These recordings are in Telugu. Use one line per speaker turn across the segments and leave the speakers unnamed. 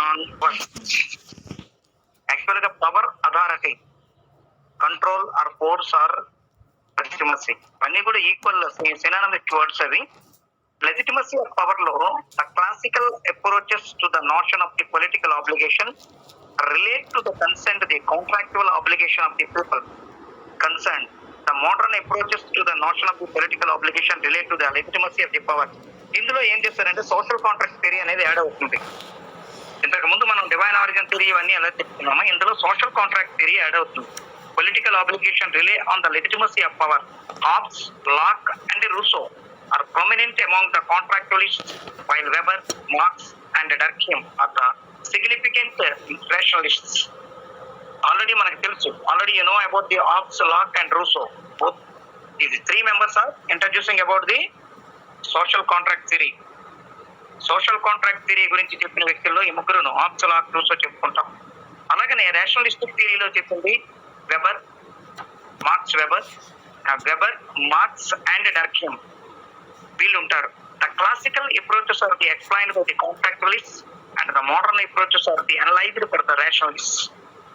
ఆన్ యాక్చువల్గా power, authority, control or force or legitimacy అన్నీ కూడా ఈక్వల్ సినానిమిక్ వర్డ్స్ అవి. లెజిటిమసీ ఆఫ్ పవర్ లో the classical approaches to the notion of the political obligation relate to the consent, the contractual obligation of the people concerned. The modern approaches to the notion of the political obligation relate to the legitimacy of the power. ఇందులో ఏం చేస్తారంటే సోషల్ కాంట్రాక్ట్ థియరీ అనేది యాడ్ అవుతుంది. ఇంతకు ముందు మనం డివైన్ ఆరిజిన్ థియరీ ఇవన్నీ ఎలా చెప్తున్నామో ఇందులో సోషల్ కాంట్రాక్ట్ థియరీ యాడ్ అవుతుంది. Political obligation rely on the legitimacy of power. Hobbes, Locke and Rousseau are prominent among the contractualists, while Weber, Marx and Durkheim are the significant rationalists. Already మనకు తెలుసు, already you know about the Hobbes, Locke and Rousseau. Both these three members are introducing about the social contract theory. Social contract theory గురించి చెప్పిన వ్యక్తుల్లో ఈ ముగ్గురును హాబ్స్, లాక్, రూసో చెప్పుకుంటాం. అలాగనే రేషనలిస్టిక్ థియరీలో చెప్పింది వెబర్, మార్క్స్ అండ్ డర్కీమ్ వీళ్ళు ఉంటారు. The classical approaches are the explained by the contractualists and the modern approaches are the analysed for the rationalists.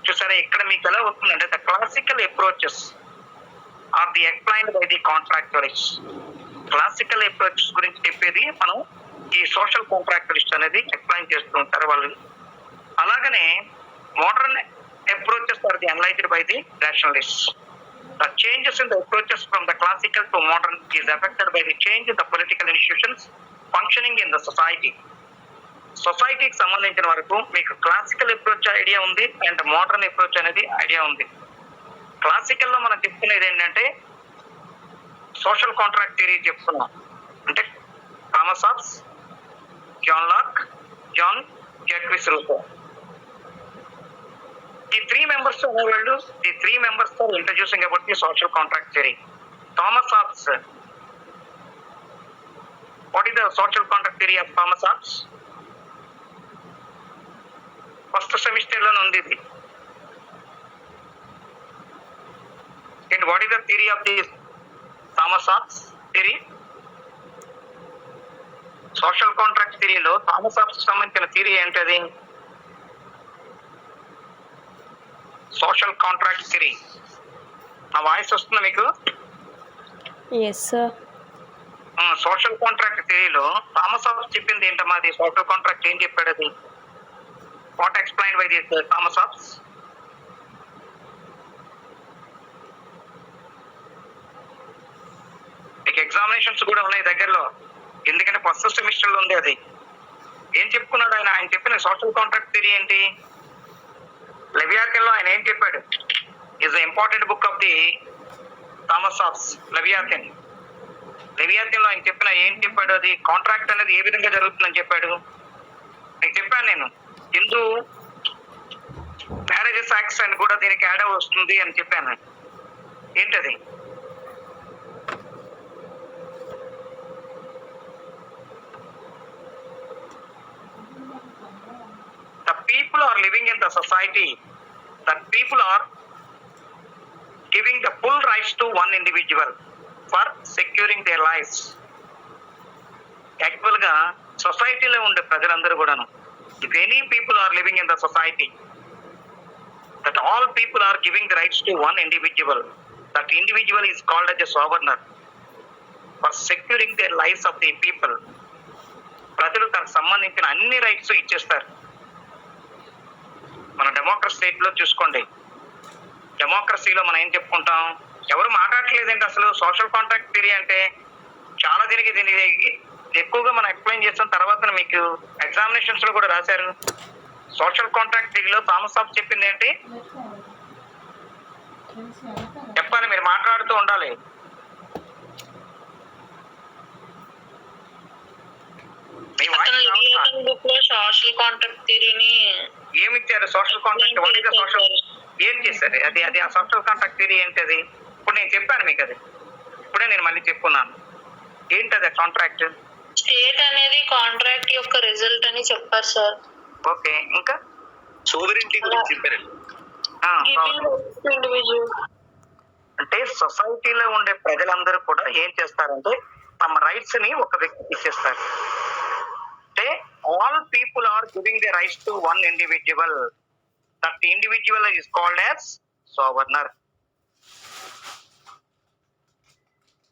చూసారా ఇక్కడ మీకు ఎలా వస్తుందంటే the classical approaches are the explained by the contractualists. Classical approaches గురించి చెప్పేది మనం ఈ సోషల్ కాంట్రాక్చువలిస్ట్ అనేది ఎక్స్ప్లైన్ చేస్తూ ఉంటారు వాళ్ళు. అలాగనే modern approaches are the analysed by the rationalists. The changes in the approaches from the classical to modern is affected by the change in the political institutions functioning in the society. సొసైటీకి సంబంధించిన వరకు మీకు క్లాసికల్ అప్రోచ్ ఐడియా ఉంది అండ్ మోడర్న్ అప్రోచ్ అనేది ఐడియా ఉంది. క్లాసికల్లో మనం చెప్పుకునేది ఏంటంటే సోషల్ కాంట్రాక్ట్ థియరీ చెప్పుకున్నాం. అంటే Thomas Hobbes, John Locke, John Jacques Rousseau. The three members are introducing about the social contract theory. Thomas Hobbes. What is the social contract theory of Thomas Hobbes? First semester lo undi idi. And what is the theory of the Thomas Hobbes theory? Social contract theory lo Thomas Hobbes సంబంధించిన థియరీ ఏంటది? Social contract theory. నా వాయిస్ వస్తుందా మీకు?
Yes sir.
సోషల్ కాంట్రాక్ట్ థియరీలో థామస్ హాబ్స్ చెప్పింది ఏంటమ్మా? అది సోషల్ కాంట్రాక్ట్ ఏం చెప్పాడు? అది what explain by this Thomas Hobbes? మీకు ఎగ్జామినేషన్స్ కూడా ఉన్నాయి దగ్గరలో, ఎందుకంటే ఫస్ట్ సెమిస్టర్ లో ఉంది. అది ఏం చెప్పుకున్నాడు ఆయన చెప్పిన సోషల్ కాంట్రాక్ట్ థియరీ ఏంటి? లెవియాథన్ లో ఆయన ఏం చెప్పాడు? Is important book of the Thomas Hobbs, leviathan. Leviathan లో ఆయన చెప్పిన ఏం చెప్పాడు? అది కాంట్రాక్ట్ అనేది ఏ విధంగా జరుగుతుందని చెప్పాడు. నేను చెప్పాను, నేను హిందూ మ్యారేజెస్ యాక్ట్స్ అని కూడా దీనికి యాడ్ వస్తుంది అని చెప్పాను. ఏంటది? People are living in the society that people are giving the full rights to one individual for securing their lives. Actual ga society lo unde prajalandaru kudanu, if any people are living in the society, that all people are giving the rights to one individual, that individual is called as a sovereigner for securing their lives of the people. ప్రజలు తనకు సంబంధించిన అన్ని రైట్స్ ఇచ్చేస్తారు. మన డెమోక్రసీ స్టేట్ లో చూసుకోండి, డెమోక్రసీలో మనం ఏం చెప్పుకుంటాం? ఎవరు మాట్లాడట్లేదండి అసలు సోషల్ కాంట్రాక్ట్ థియరీ అంటే. చాలా దీనికి ఎక్కువగా మనం ఎక్స్ప్లెయిన్ చేసిన తర్వాత మీకు ఎగ్జామినేషన్స్ లో కూడా రాశారు. సోషల్ కాంట్రాక్ట్ థియరీలో థామస్ హాబ్స్ చెప్పింది ఏంటి చెప్పాలి, మీరు మాట్లాడుతూ ఉండాలి.
సోషల్ కాంట్రాక్ట్ థియరీని
ఏమి ఇచ్చారు? సోషల్ కాంట్రాక్ట్ ఏం చేశారు? అది ఆ సోషల్ కాంట్రాక్ట్ థియరీ ఏంటది? ఇప్పుడు నేను చెప్పాను మీకు, అది ఇప్పుడే నేను మళ్ళీ చెప్పుకున్నాను. ఏంటది కాంట్రాక్ట్?
స్టేట్ అనేది కాంట్రాక్ట్ యొక్క రిజల్ట్ అని చెప్పారు సార్.
ఓకే, ఇంకా సోవరెంటీ గురించి చెప్పారు. అంటే సొసైటీలో ఉండే ప్రజలందరూ కూడా ఏం చేస్తారంటే తమ రైట్స్ ని ఒక వ్యక్తికి ఇచ్చేస్తారు. అంటే all people are giving their rights to one individual. That individual is called as sovereigner.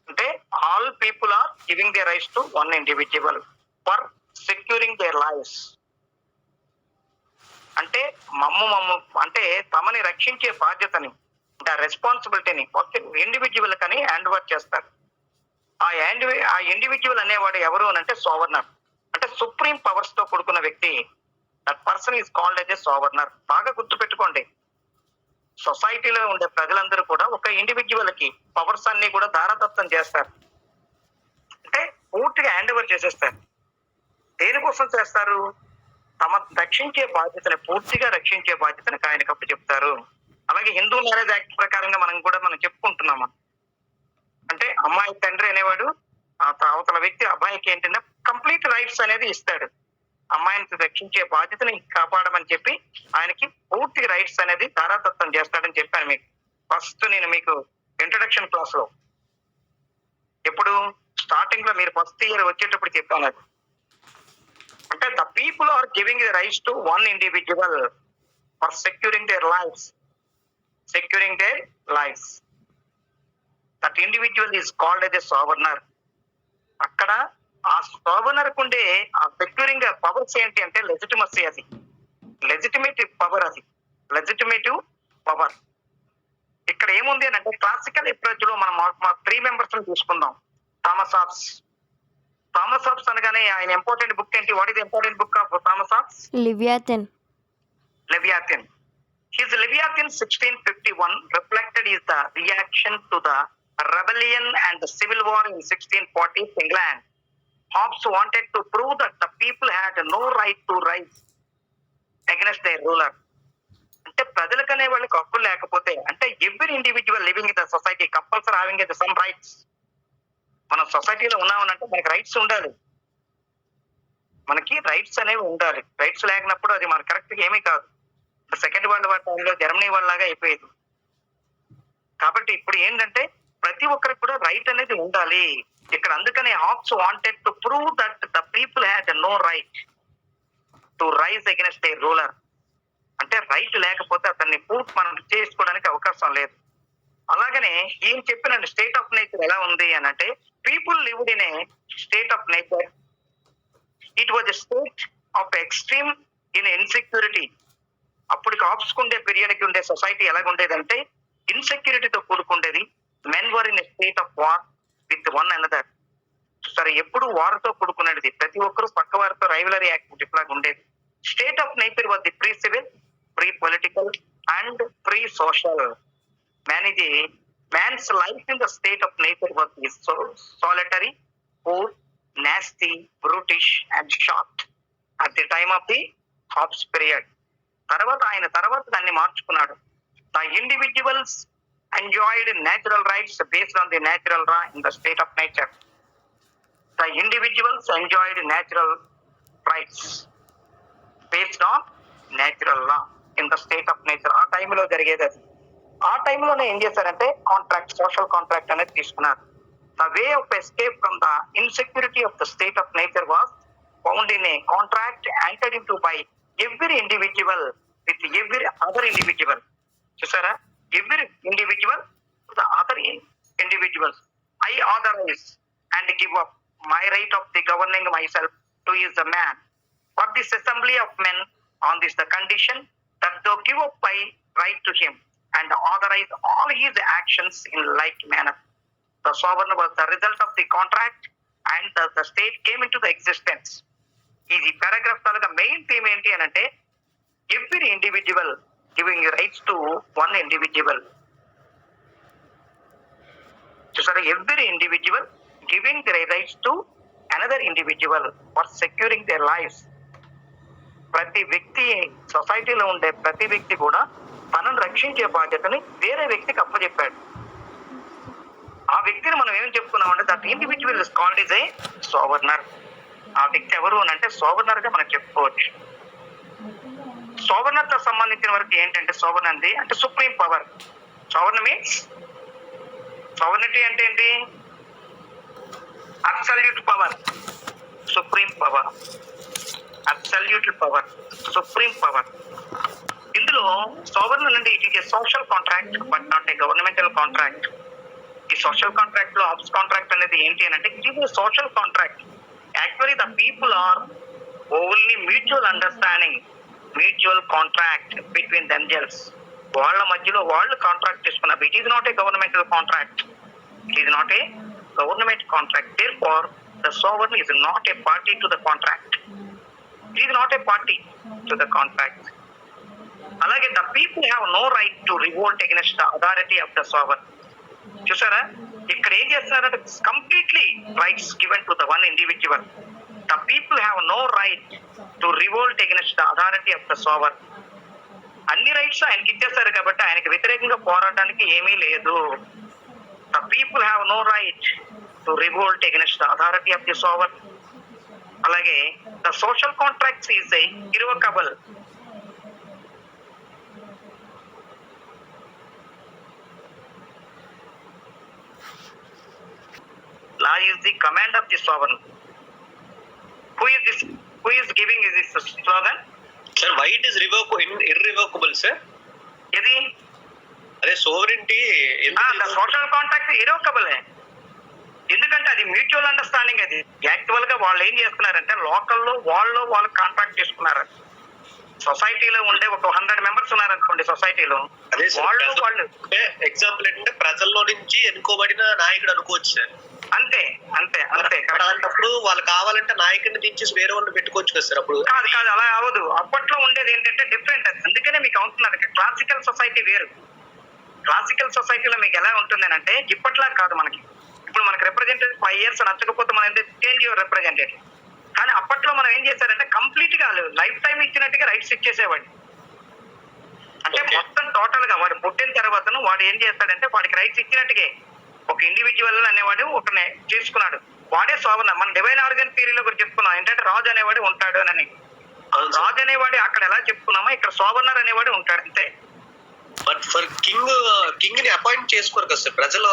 అంటే all people are giving their rights to one individual for securing their lives. అంటే అంటే తమని రక్షించే బాధ్యతని, అంటే రెస్పాన్సిబిలిటీని ఇండివిజువల్ కని హ్యాండ్ ఓవర్ చేస్తారు. ఆ ఇండివిజువల్ అనేవాడు ఎవరు అని అంటే సోవర్నర్, అంటే సుప్రీం పవర్స్ తో కూడుకున్న వ్యక్తి. That person is called as a sovereign. బాగా గుర్తుపెట్టుకోండి, సొసైటీలో ఉండే ప్రజలందరూ కూడా ఒక ఇండివిజువల్ కి పవర్స్ అన్ని కూడా దారదత్తం చేస్తారు, అంటే పూర్తిగా హ్యాండ్ ఓవర్ చేసేస్తారు. దేనికోసం చేస్తారు? తమ రక్షించే బాధ్యతని, పూర్తిగా రక్షించే బాధ్యతని ఆయనకు అప్పు చెప్తారు. అలాగే హిందూ మ్యారేజ్ యాక్ట్ ప్రకారంగా మనం చెప్పుకుంటున్నాము. అంటే అమ్మాయి తండ్రి అనేవాడు అవతల వ్యక్తి అబ్బాయికి ఏంటంటే కంప్లీట్ రైట్స్ అనేది ఇస్తాడు. అమ్మాయిని రక్షించే బాధ్యతని కాపాడమని చెప్పి ఆయనకి పూర్తి రైట్స్ అనేది ధారాతత్వం చేస్తాడని చెప్పాను మీకు. ఫస్ట్ నేను మీకు ఇంట్రడక్షన్ క్లాస్ లో, ఎప్పుడు స్టార్టింగ్ లో మీరు ఫస్ట్ ఇయర్ వచ్చేటప్పుడు చెప్పాను అది. అంటే the people are giving the rights to one individual for securing their lifes. That individual is called as a sovereign. అక్కడ ఆ సోవర్నర్ కుండే ఆ సెక్యూరింగ్ పవర్స్ ఏంటి అంటే లెజిటిమసీ, అది లెజిటిమేటివ్ పవర్. ఇక్కడ ఏముంది అని అంటే క్లాసికల్ అప్రోచ్ లో మనం 3 మెంబర్స్ తీసుకుందాం. థామస్ హాబ్స్ అనగానే ఆయన ఇంపార్టెంట్ బుక్ ఏంటి? What is important book of Thomas Hobbs?
Leviathan.
His Leviathan 1651 reflected is the reaction to the rebellion and the civil war in 1640 England. Hobbes wanted to prove that the people had no right to rise against their ruler. అంటే ప్రజలకనే వాళ్ళకి హక్కులు లేకపోతే, అంటే every individual living in the society compulsory having the sum rights. మనం సొసైటీలో ఉన్నామనంటే మనకి రైట్స్ ఉండాలి, మనకి రైట్స్ అనేవి ఉండాలి. రైట్స్ లేకపోతే అది మన కరెక్ట్ ఏమీ కాదు. సెకండ్ వరల్డ్ వార్ టైంలో జర్మనీ వాళ్ళలాగా అయిపోయేది. కాబట్టి ఇప్పుడు ఏంటంటే ప్రతి ఒక్కరికి కూడా రైట్ అనేది ఉండాలి ఇక్కడ. అందుకనే Hobbes wanted to prove that the people had no right to rise against their ruler. అంటే రైట్ లేకపోతే అతన్ని ప్రూఫ్ మనం చేసుకోవడానికి అవకాశం లేదు. అలాగనే ఏం చెప్పినండి స్టేట్ ఆఫ్ నేచర్ ఎలా ఉంది అని అంటే, people lived in a state of nature. It was a state of extreme in insecurity. అప్పటికి హాబ్స్ ఉండే పీరియడ్ కి ఉండే సొసైటీ ఎలాగుండేదంటే ఇన్సెక్యూరిటీతో కూడుకుండేది. Men were in a state of war with one another. సరే, ఎప్పుడు వార్తో కూడుకునేది, ప్రతి ఒక్కరు పక్క వారితో రైవలరీ యాక్టివిటీ లాగా ఉండేది. State of nature was the pre civil, pre political and pre social. man's life in the state of nature was so solitary, poor, nasty, brutish and short at the time of the Hobbes period. ఆయన తర్వాత దాన్ని మార్చుకున్నాడు. The individuals enjoyed natural rights based on the natural law in the state of nature. The individuals enjoyed natural rights based on natural law in the state of nature. ఆ టైంలో జరిగేది అది. ఆ టైంలోనే ఏం చేశారంటే కాంట్రాక్ట్, సోషల్ కాంట్రాక్ట్ అనేది తీసుకున్నారు. The way of escape from the insecurity of the state of nature was found in a contract entered into by every individual with every other individual. చూసారా, every individual the other individuals. I authorize and give up my right of the governing myself to is the man for this assembly of men on this the condition that thou give up my right to him and authorize all his actions in like manner. The sovereign was the result of the contract and the state came into the existence. This paragraph taloga main theme enti anante every individual giving rights to one individual. So sir, every individual giving their rights to another individual for securing their lives. ప్రతి వ్యక్తి, సొసైటీలో ఉండే ప్రతి వ్యక్తి కూడా తనను రక్షించే బాధ్యతని వేరే వ్యక్తికి అప్పచెప్పాడు. ఆ వ్యక్తిని మనం ఏం చెప్పుకున్నామంటే that individual is called is a sovereign. ఆ వ్యక్తి ఎవరు అని అంటే సోవర్నర్ గా మనం చెప్పుకోవచ్చు. సోవర్నర్ తో సంబంధించిన వరకు ఏంటంటే సోవర్నర్ అంటే supreme power. Sovereign means, sovereignty అంటే ఏంటి? Absolute power, supreme power. Absolute power, supreme power. ఇందులో సోవరన్ నుండి it is a social contract but not a governmental contract. ఈ సోషల్ కాంట్రాక్ట్ లో హౌస్ కాంట్రాక్ట్ అనేది ఏంటి అని అంటే it is a social contract. Actually the people are only mutual understanding, mutual contract between themselves. వాళ్ళ మధ్యలో వాళ్ళు కాంట్రాక్ట్ చేసుకున్నారు. It is not a governmental contract. It is not a government contract. Therefore, the sovereign is not a party to the contract. It is not a party to the contract. అలాగే the people have no right to revolt against the authority of the sovereign. చూసారా ఇక్కడ ఏం చేస్తున్నారంటే completely rights given to the one individual. The people have no right to revolt against the authority of the sovereign. అన్ని రైట్స్ ఆయనకి ఇచ్చేస్తారు కాబట్టి ఆయనకి వ్యతిరేకంగా పోరాడడానికి ఏమీ లేదు. The people have no right to revolt against the authority of the sovereign. అలాగే the social contracts is a irrevocable. Law is the command of the sovereign. Who is this? Who is giving this slogan?
Sir, why it is irrevocable, sir?
ఇది
అదే సోవరెంటీ
ద సోషల్ కాంట్రాక్ట్ ఇర్రవకబుల్. ఎందుకంటే అది మ్యూచువల్ అండర్స్టాండింగ్. అది యాక్చువల్ గా వాళ్ళు ఏం చేస్తున్నారంటే లోకల్లో వాళ్ళు కాంట్రాక్ట్ చేసుకున్నారు. సొసైటీలో ఉండే ఒక 100 మెంబర్స్ ఉన్నారనుకోండి సొసైటీలో,
అదే
వాళ్ళు
ఎగ్జాంపుల్ ఏంటంటే ప్రజల్లో నుంచి ఎన్నుకోబడిన నాయకుడు అనుకోవచ్చు సార్.
అంతే అంతే అంతే.
అలాంటప్పుడు వాళ్ళు కావాలంటే నాయకుడిని దించేసి వేరే వాళ్ళని పెట్టుకోవచ్చు కదా సార్. అప్పుడు
కాదు అలా అవ్వదు. అప్పట్లో ఉండేది ఏంటంటే డిఫరెంట్. అందుకనే మీకు అవుతున్నారు క్లాసికల్ సొసైటీ వేరు. క్లాసికల్ సొసైటీలో మీకు ఎలా ఉంటుందని అంటే ఇప్పట్లా కాదు. మనకి ఇప్పుడు మనకి రిప్రజెంటేటివ్ 5 years నచ్చకపోతే మనం చేంజ్ యువర్ రిప్రజెంటేటివ్. కానీ అప్పట్లో మనం ఏం చేశారంటే కంప్లీట్ గా లైఫ్ టైం ఇచ్చినట్టుగా రైట్స్ ఇచ్చేసేవాడు. అంటే మొత్తం టోటల్ గా వాడు పుట్టిన తర్వాతను వాడు ఏం చేస్తాడంటే వాడికి రైట్స్ ఇచ్చినట్టుగా ఒక ఇండివిజువల్ అనేవాడు ఒకనే చేసుకున్నాడు. వాడే సోవరన్. మన డివైన్ ఆర్గన్ థియరీలో కూడా చెప్పుకున్నాం ఏంటంటే రాజు అనేవాడు ఉంటాడు అని. రాజు అనేవాడు అక్కడ ఎలా చెప్పుకున్నామో ఇక్కడ సోవర్నర్ అనేవాడు ఉంటాడు అంతే.
బట్ ఫర్ కింగ్ ని అపాయింట్ చేసుకోరు కదా సార్ ప్రజలు.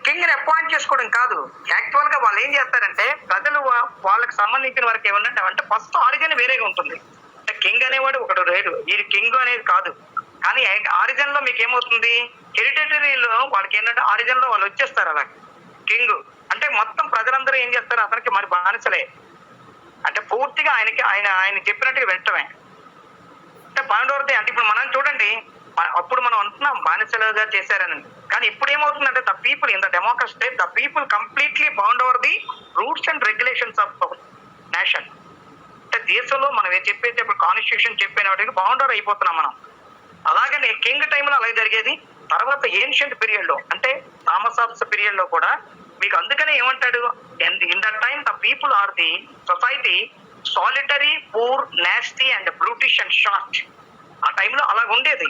కింగ్ ని అపాయింట్ చేసుకోవడం కాదు. యాక్చువల్ గా వాళ్ళు ఏం చేస్తారంటే ప్రజలు వాళ్ళకి సంబంధించిన వరకు ఏమన్నా అంటే ఫస్ట్ ఆరిజిన్ వేరేగా ఉంటుంది. అంటే కింగ్ అనేవాడు ఒకడు రేడు, ఇది కింగ్ అనేది కాదు. కానీ ఆరిజిన్ లో మీకు ఏమవుతుంది హెరిడిటరీలో వాళ్ళకి ఏంటంటే ఆరిజిన్ లో వాళ్ళు వచ్చేస్తారు అలా. కింగ్ అంటే మొత్తం ప్రజలందరూ ఏం చేస్తారు అతనికి మరి బానిసలే. అంటే పూర్తిగా ఆయన చెప్పినట్టుగా వింటమే. అంటే పాండవర్ది అంటే ఇప్పుడు మనం చూడండి అప్పుడు మనం అంటున్నాం బానిసలుగా చేశారని. కానీ ఇప్పుడు ఏమవుతుందంటే the people in the democracy state the people completely bound over the roots and regulations of nation. అంటే దేశంలో మనం చెప్పేటప్పుడు కాన్స్టిట్యూషన్ చెప్పిన వాటికి బౌండ్ ఓవర్ అయిపోతున్నాం మనం. అలాగనే కింగ్ టైంలో అలాగే జరిగేది. తర్వాత ఏన్షియంట్ పీరియడ్ లో అంటే థామస్ ఆఫ్స్ పీరియడ్ లో కూడా మీకు అందుకనే ఏమంటాడు in that time the people are the society solitary poor nasty and brutish and short. ఆ టైంలో అలా ఉండేది.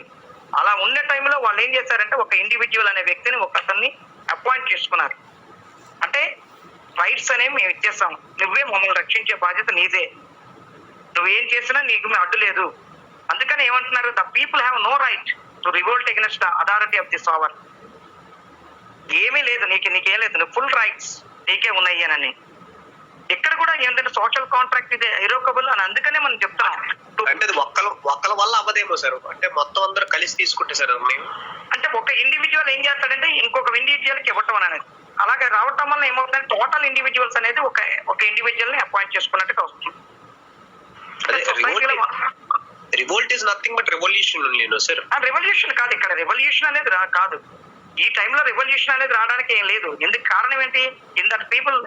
అలా ఉండే టైంలో వాళ్ళు ఏం చేశారంటే ఒక ఇండివిజువల్ అనే వ్యక్తిని ఒక అతన్ని అపాయింట్ చేసుకున్నారు. అంటే రైట్స్ అనేవి మేము ఇచ్చేస్తాం, నువ్వే మమ్మల్ని రక్షించే బాధ్యత నీదే, నువ్వేం చేసినా నీకు అడ్డు లేదు. అందుకని ఏమంటున్నారు the people have no right to revolt against the authority of the sovereign. ఏమీ లేదు నీకేం లేదు, నువ్వు ఫుల్ రైట్స్ నీకే ఉన్నాయి అని. ఇక్కడ కూడా ఏంటంటే సోషల్ కాంట్రాక్ట్ ఇది ఇర్రవకబుల్ అని అందుకనే మనం చెప్తాం.
అంటే ఒక్కల వల్ల అవ్వదేమో సార్, అంటే మొత్తం అందరూ కలిసి తీసుకుంటే సార్ మేము
అంటే ఒక ఇండివిజువల్ ఏం చేస్తాడంటే ఇంకొక ఇండివిజువల్ కి ఇవ్వటం అనేది అలాగే రావటం వల్ల ఏమవుతుందంటే టోటల్ ఇండివిజువల్స్ అనేది ఒక ఇండివిజువల్ ని అపాయింట్ చేసుకున్నట్టుగా వస్తుంది.
Revolt is nothing but revolution only no sir.
Revolution కాదు, ఇక్కడ రెవల్యూషన్ అనేది కాదు. ఈ టైంలో రెవల్యూషన్ అనేది రావడానికి ఏం లేదు. ఎందుకు కారణం ఏంటి ఇన్ దట్ పీపుల్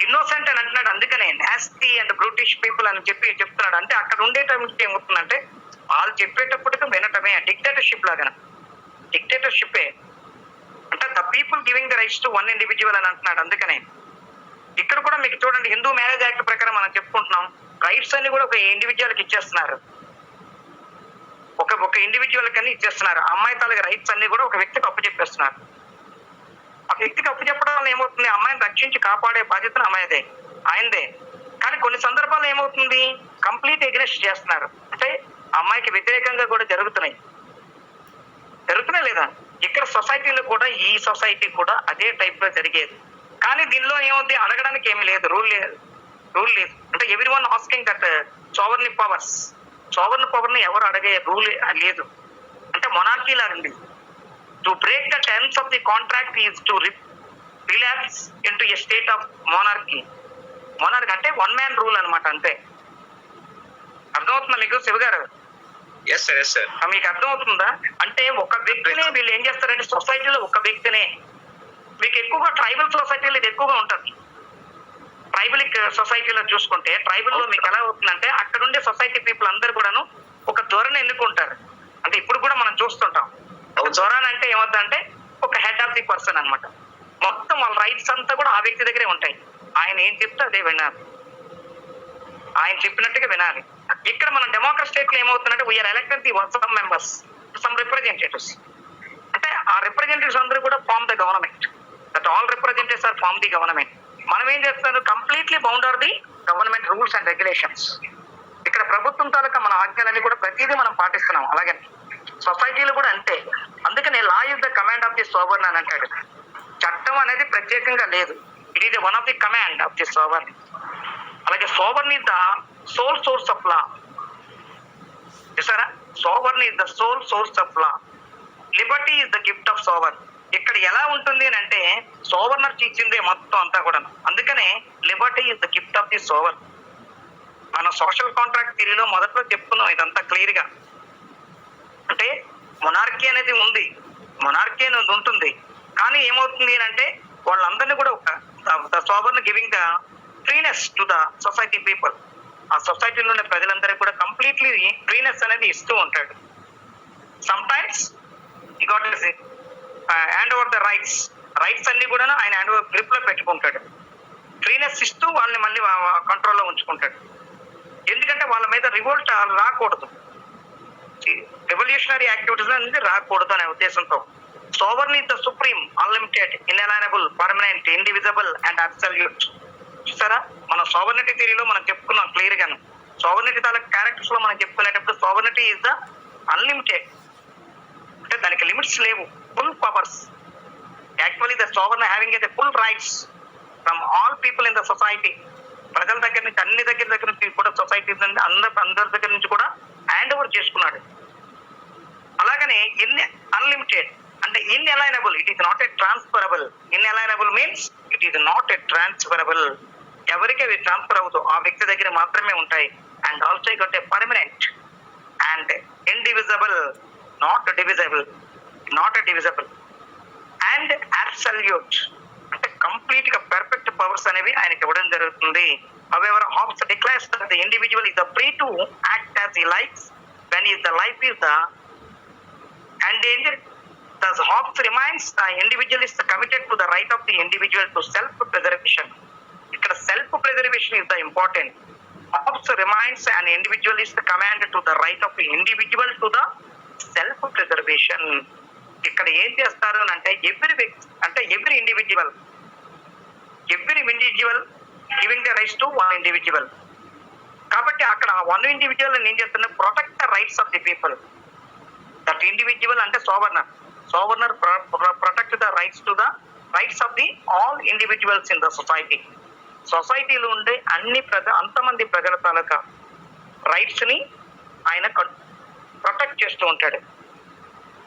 ఇన్నోసెంట్ అని అంటున్నాడు. అందుకనే నాస్టీ అండ్ బ్రిటిష్ పీపుల్ అని చెప్తున్నాడు. అంటే అక్కడ ఉండే టైంకి ఏమవుతుందంటే వాళ్ళు చెప్పేటప్పటికి వినటమే డిక్టేటర్షిప్ లాగా. డిక్టేటర్షిప్పే అంటే the people giving the rights to one individual అని అంటున్నాడు. అందుకనే ఇక్కడ కూడా మీకు చూడండి హిందూ మ్యారేజ్ యాక్ట్ ప్రకారం మనం చెప్పుకుంటున్నాం రైట్స్ అన్ని కూడా ఒక ఇండివిజువల్ కి ఇచ్చేస్తున్నారు. ఒక ఇండివిజువల్ కన్నా ఇచ్చేస్తున్నారు. అమ్మాయి తాలూకు రైట్స్ అన్ని కూడా ఒక వ్యక్తికి అప్పచెప్పేస్తున్నారు. ఒక వ్యక్తికి అప్పచెప్పడం వల్ల ఏమవుతుంది అమ్మాయిని రక్షించి కాపాడే బాధ్యత అమ్మాయిదే, ఆయనదే. కానీ కొన్ని సందర్భాల్లో ఏమవుతుంది కంప్లీట్ ఎగ్నెస్ట్ చేస్తున్నారు. అంటే అమ్మాయికి వ్యతిరేకంగా కూడా జరుగుతున్నాయి లేదా ఇక్కడ సొసైటీలో కూడా ఈ సొసైటీ కూడా అదే టైప్ లో జరిగేది. కానీ దీనిలో ఏమవుతుంది అడగడానికి ఏమి లేదు, రూల్ లేదు. రూల్ లేదు. అంటే ఎవ్రీ వన్ ఆస్కింగ్ దట్ సోవర్ని పవర్ని ఎవరు అడిగే రూల్ లేదు. అంటే మొనార్కీ లాగా ఉంది. To break the terms of the contract is to relapse into a state of monarchy అంటే వన్ మ్యాన్ రూల్ అనమాట. అంతే. అర్థమవుతుందా మీకు శివ గారు?
Yes sir.
మీకు అర్థమవుతుందా? అంటే ఒక వ్యక్తినే వీళ్ళు ఏం చేస్తారంటే సొసైటీలో ఒక వ్యక్తినే, మీకు ఎక్కువగా ట్రైబల్ సొసైటీలో ఇది ఎక్కువగా ఉంటుంది. ట్రైబల్ సొసైటీలో చూసుకుంటే ట్రైబల్ లో మీకు ఎలా అవుతుందంటే అక్కడ ఉండే సొసైటీ పీపుల్ అందరు కూడాను ఒక ధోరణి ఎన్నుకుంటారు. అంటే ఇప్పుడు కూడా మనం చూస్తుంటాం. ధోరణి అంటే ఏమవుతుందంటే ఒక హెడ్ ఆఫ్ ది పర్సన్ అనమాట. మొత్తం వాళ్ళ రైట్స్ అంతా కూడా ఆ వ్యక్తి దగ్గరే ఉంటాయి. ఆయన ఏం చెప్తే అదే వినాలి, ఆయన చెప్పినట్టుగా వినాలి. ఇక్కడ మన డెమోక్రసీ స్టేట్ లో ఏమవుతుందంటే we are elected the some members, some representatives. అంటే ఆ రిప్రజెంటేటివ్స్ అందరూ కూడా form the government. That all representatives are form the government. మనం ఏం చేస్తాను, completely bound are the government rules and regulations. ఇక్కడ ప్రభుత్వం తాలూకా మన ఆజ్ఞలన్నీ కూడా ప్రతిదీ మనం పాటిస్తున్నాం. అలాగే సొసైటీలు కూడా అంతే. అందుకని law is the command of the sovereign అని అంటాడు. చట్టం అనేది ప్రత్యేకంగా లేదు. It is one of the command of the sovereign. అలాగే sovereign is the sole source of law. చూసారా, sovereign is the sole source of law. Liberty is the gift of sovereign. ఇక్కడ ఎలా ఉంటుంది అని అంటే సోవర్నర్ ఇచ్చిందే మొత్తం అంతా కూడా. అందుకనే liberty is the gift of the sovereign. మన సోషల్ కాంట్రాక్ట్ థియరీలో మొదట్లో చెప్పుకున్నాం ఇదంతా క్లియర్ గా. అంటే మొనార్కీ అనేది ఉంది, మొనార్కీ అనేది ఉంటుంది. కానీ ఏమవుతుంది అని అంటే వాళ్ళందరినీ కూడా the sovereign giving the freeness to the society people. ఆ సొసైటీలో ఉన్న ప్రజలందరికీ కూడా కంప్లీట్లీ ఫ్రీనెస్ అనేది ఇస్తూ ఉంటాడు. సమ్ టైమ్స్ ఈ got hand over the rights అన్ని కూడా ఆయన హ్యాండ్ ఓవర్ గ్రిప్ లో పెట్టుకుంటాడు. ఫ్రీనెస్ ఇస్తూ వాళ్ళని మళ్ళీ కంట్రోల్లో ఉంచుకుంటాడు. ఎందుకంటే వాళ్ళ మీద రివోల్ట్ రాకూడదు, రెవల్యూషనరీ యాక్టివిటీస్ అనేది రాకూడదు అనే ఉద్దేశంతో. Sovereign is the supreme, unlimited, inalienable, permanent, indivisible and absolute. చూసారా, మన సోవర్నిటీ థియరీలో మనం చెప్పుకున్నాం క్లియర్ గాను. సోవర్నిటీ తాలూకు క్యారెక్టర్స్ లో మనం చెప్పుకునేటప్పుడు సోవర్నిటీ ఇస్ ద అన్లిమిటెడ్, అంటే దానికి లిమిట్స్ లేవు, full powers. Actually the sovereign having a full rights from all people in the society. ప్రజల దగ్గర నుంచి అన్ని దగ్గర నుంచి కూడా సొసైటీ అందరి దగ్గర నుంచి కూడా హ్యాండ్ ఓవర్ చేసుకున్నాడు. అలాగనే అన్లిమిటెడ్ అంటే inalienable. It is not a transferable. Inalienable means it is not a transferable. ఎవరికి అవి ట్రాన్స్ఫర్ అవుతూ ఆ వ్యక్తి దగ్గర మాత్రమే ఉంటాయి. And also it a permanent and indivisible, not divisible and absolute. అంటే కంప్లీట్ గా పర్ఫెక్ట్ పవర్స్ అనేవి ఆయనకి ఇవ్వడం జరుగుతుంది. However, Hobbes declares that the individual is free to act as he likes when the life is the endangered. Thus, Hobbes reminds the individual is committed to the right of the individual to self-preservation. Ikkada self-preservation is the important. Hobbes reminds an individual is commanded to the right of the individual to the self-preservation. ఇక్కడ ఏం చేస్తారు అని అంటే every individual giving the rights to one individual. కాబట్టి అక్కడ వన్ ఇండివిజువల్ ఏం చేస్తున్నా, protect the rights of the people. That individual అంటే sovereign protect the rights to the rights of the all individuals in the society. సొసైటీలో ఉండే అంతమంది ప్రజల తాలూకా రైట్స్ ని ఆయన ప్రొటెక్ట్ చేస్తూ ఉంటాడు.